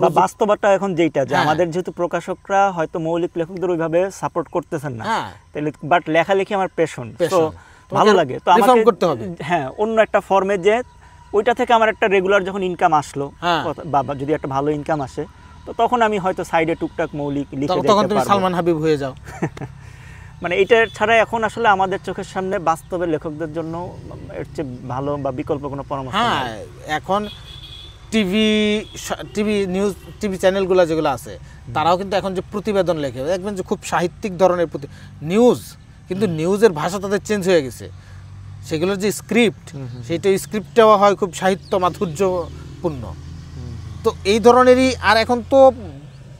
বা বাস্তবতা এখন যেটা যে আমাদের যেহেতু প্রকাশকরা হয়তো মৌলিক লেখকদের ওইভাবে সাপোর্ট করতেছেন না, তাহলে বাট লেখালেখি আমার প্যাশন, তো ভালো লাগে, তো আমাকে করতে হবে। হ্যাঁ, অন্য একটা ফর্মে যে ওইটা থেকে আমার একটা রেগুলার যখন ইনকাম আসলো, বা যদি একটা ভালো ইনকাম আসে, তো তখন আমি হয়তো সাইডে টুকটাক মৌলিক লিখে দিতে পারবো, তখন তুমি সালমান হাবিব হয়ে যাও। মানে এটা ছাড়া এখন আসলে আমাদের চোখের সামনে বাস্তবে লেখকদের জন্য এর চেয়ে ভালো বা বিকল্প কোনো পরামর্শ নেই। হ্যাঁ, এখন টিভি নিউজ, টিভি চ্যানেলগুলো যেগুলো আছে, তারাও কিন্তু এখন যে প্রতিবেদন লেখে, দেখবেন যে খুব সাহিত্যিক ধরনের নিউজ, কিন্তু নিউজের ভাষা তাদের চেঞ্জ হয়ে গেছে, সেগুলোর যে স্ক্রিপ্ট, সেইটা স্ক্রিপ্টটাও হয় খুব সাহিত্য মাধুর্যপূর্ণ। তো এই ধরনেরই। আর এখন তো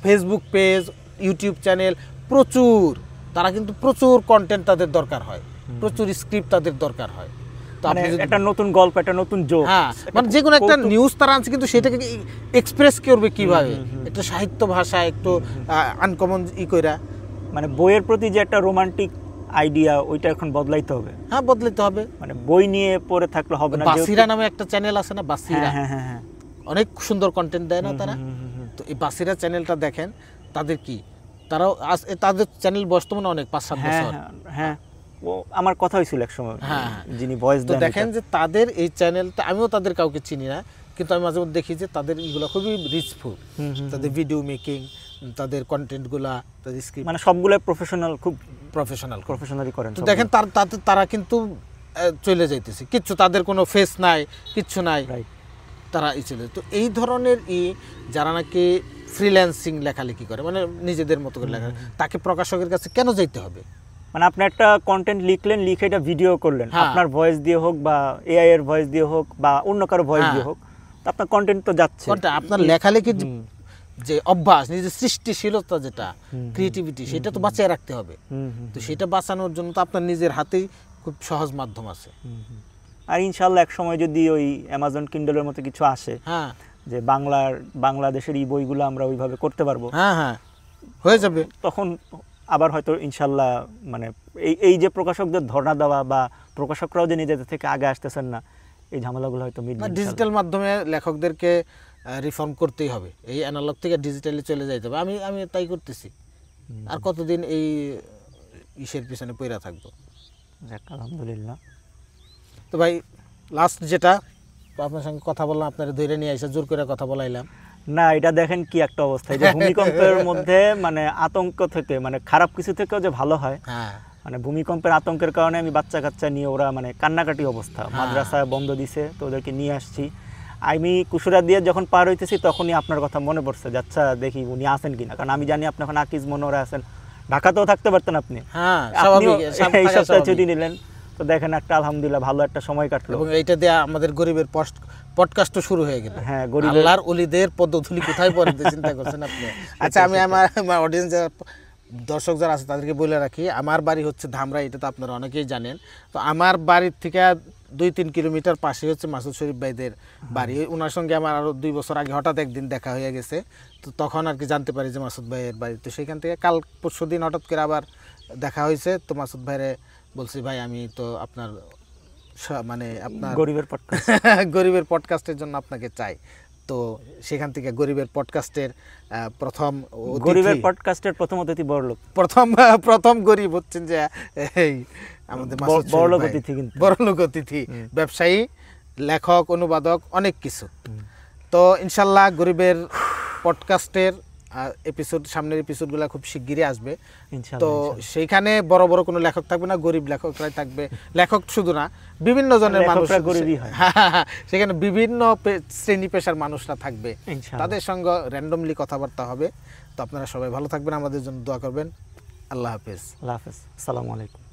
ফেসবুক পেজ, ইউটিউব চ্যানেল প্রচুর, তারা কিন্তু প্রচুর কন্টেন্ট তাদের দরকার হয়, প্রচুর স্ক্রিপ্ট তাদের দরকার হয়। তো আপনি একটা নতুন গল্প, একটা নতুন জোক, মানে যে কোনো একটা নিউজ তারা আনছে, কিন্তু সেটাকে এক্সপ্রেস করবে কিভাবে, একটা সাহিত্য ভাষা একটু আনকমন কইরা, মানে বইয়ের প্রতি যে একটা রোমান্টিক আইডিয়া, ওইটা এখন বদলাইতে হবে। হ্যাঁ, বদলাইতে হবে। মানে বই নিয়ে পড়ে থাকলে হবে না। বাসিরা নামে একটা চ্যানেল আছে না, বাসিরা, অনেক সুন্দর কন্টেন্ট দেয় না তারা? তো এই বাসিরা চ্যানেলটা দেখেন, তাদের কি, তারাও তাদের চ্যানেল বর্তমানে অনেক 5-7 বছর। হ্যাঁ, ও আমার কথা হয়েছিল এক সময়, যিনি ভয়েস দেন। তো দেখেন যে তাদের এই চ্যানেলটা, আমিও তাদের কাউকে চিনি না, কিন্তু আমি মাঝে মধ্যে দেখি যে তাদের এগুলো খুবই রিচফুল, তাদের ভিডিও মেকিং, তাদের কন্টেন্টগুলা, তাদের স্ক্রিপ্ট, মানে সবগুলো প্রফেশনাল, খুব প্রফেশনালি করেন। তো দেখেন তারা কিন্তু চলে যাইতেছে, কিচ্ছু তাদের কোনো ফেস নাই, কিচ্ছু নাই, তারা চলে। তো এই ধরনের যারা নাকি ফ্রিল্যান্সিং লেখালেখি করে, মানে নিজেদের মতো করে লেখা, তাকে প্রকাশকের কাছে কেন যাইতে হবে? মানে আপনি একটা কন্টেন্ট লিখলেন, লিখে এটা ভিডিও করলেন, আপনার ভয়েস দিয়ে হোক বা এআই এর ভয়েস দিয়ে হোক বা অন্য কারো ভয়েস দিয়ে হোক, তো আপনার কন্টেন্ট তো যাচ্ছে। আপনার লেখালেখির যে অভ্যাস, নিজের সৃষ্টিশীলতা, যেটা ক্রিয়েটিভিটি, সেটা তো বাঁচিয়ে রাখতে হবে। তো সেটা বাঁচানোর জন্য তো আপনার নিজের হাতেই খুব সহজ মাধ্যম আছে। আর ইনশাআল্লাহ এক সময় যদি ওই অ্যামাজন কিন্ডলের মতো কিছু আসে, যে বাংলাদেশের এই বইগুলো আমরা ওইভাবে করতে পারবো, হয়ে যাবে, তখন আবার হয়তো ইনশাআল্লাহ মানে এই যে প্রকাশকদের ধর্ণা দেওয়া বা প্রকাশকরাও যে নিজেদের থেকে আগে আসতেছেন না, এই ঝামেলাগুলো হয়তো মিটবে। ডিজিটাল মাধ্যমে লেখকদেরকে রিফর্ম করতেই হবে, এই অ্যানালগ থেকে ডিজিটালে চলে যাইতে হবে। আমি তাই করতেছি, আর কতদিন এই ইসের পিছনে পইরা থাকবো? আলহামদুলিল্লাহ। তো ভাই, লাস্ট যেটা আপনার সঙ্গে কথা বললাম, আপনার ধরে নিয়ে এসে জোর করে কথা বলাইলাম না, এটা দেখেন কি একটা অবস্থা, যে ভূমিকম্পের মধ্যে মানে আতঙ্ক থেকে, মানে খারাপ কিছু থেকেও যে ভালো হয়, মানে ভূমিকম্পের আতঙ্কের কারণে আমি বাচ্চা কাচ্চা নিয়ে, ওরা মানে কান্নাকাটি অবস্থা, মাদ্রাসা বন্ধ দিছে, তো ওদেরকে নিয়ে আসছি। আমি কুশুরা দিয়ে যখন পার হইতেছি, তখনই আপনার কথা মনে পড়ছে, আচ্ছা দেখি উনি আসেন কিনা, কারণ আমি জানি আপনি এখন আকিজ মনোরা আছেন, ঢাকাতেও থাকতে পারতেন আপনি, এই সপ্তাহে ছুটি নিলেন, তো দেখেন একটা আলহামদুলিল্লাহ ভালো একটা সময় কাটলো। এবং এইটা দিয়ে আমাদের গরিবের পডকাস্ট শুরু হয়ে গেল। হ্যাঁ, আল্লাহর ওলিদের পদধূলি কোথায় পড়ে চিন্তা করছেন আপনি? আচ্ছা, আমি আমার অডিয়েন্স দর্শক যারা আছে তাদেরকে বলে রাখি, আমার বাড়ি হচ্ছে ধামরা, এটা তো আপনারা অনেকেই জানেন। তো আমার বাড়ির থেকে 2-3 কিলোমিটার পাশে হচ্ছে মাসুদ শরীফ ভাইদের বাড়ি। ওনার সঙ্গে আমার আরও 2 বছর আগে হঠাৎ একদিন দেখা হয়ে গেছে, তো তখন আর কি জানতে পারি যে মাসুদ ভাইয়ের বাড়ি। তো সেখান থেকে কাল পরশু দিন হঠাৎ করে আবার দেখা হয়েছে। তো মাসুদ ভাইরে বলছি, ভাই আমি তো আপনার মানে আপনার গরিবের পডকাস্ট গরিবের পডকাস্টের জন্য আপনাকে চাই। তো সেখান থেকে গরিবের পডকাস্টের প্রথম গরিবের পডকাস্টের প্রথম অতিথি বড়লোক, প্রথম গরিব হচ্ছেন যে এই আমাদের মাসুদ শরীফ বড়লোক ভাই। অতিথি, কিন্তু বড়লোক অতিথি, ব্যবসায়ী, লেখক, অনুবাদক, অনেক কিছু। তো ইনশাল্লাহ গরিবের পডকাস্টের এপিসোড, সামনের এপিসোডগুলো খুব শিগগিরই আসবে। তো সেইখানে বড় বড় কোনো লেখক থাকবে না, গরিব লেখকরাই থাকবে। লেখক শুধু না, বিভিন্ন জনের মানুষ, সেখানে বিভিন্ন শ্রেণী পেশার মানুষরা থাকবে, তাদের সঙ্গে র্যান্ডমলি কথাবার্তা হবে। তো আপনারা সবাই ভালো থাকবেন, আমাদের জন্য দোয়া করবেন। আল্লাহ হাফেজ। আল্লাহ হাফেজ, আসসালামু আলাইকুম।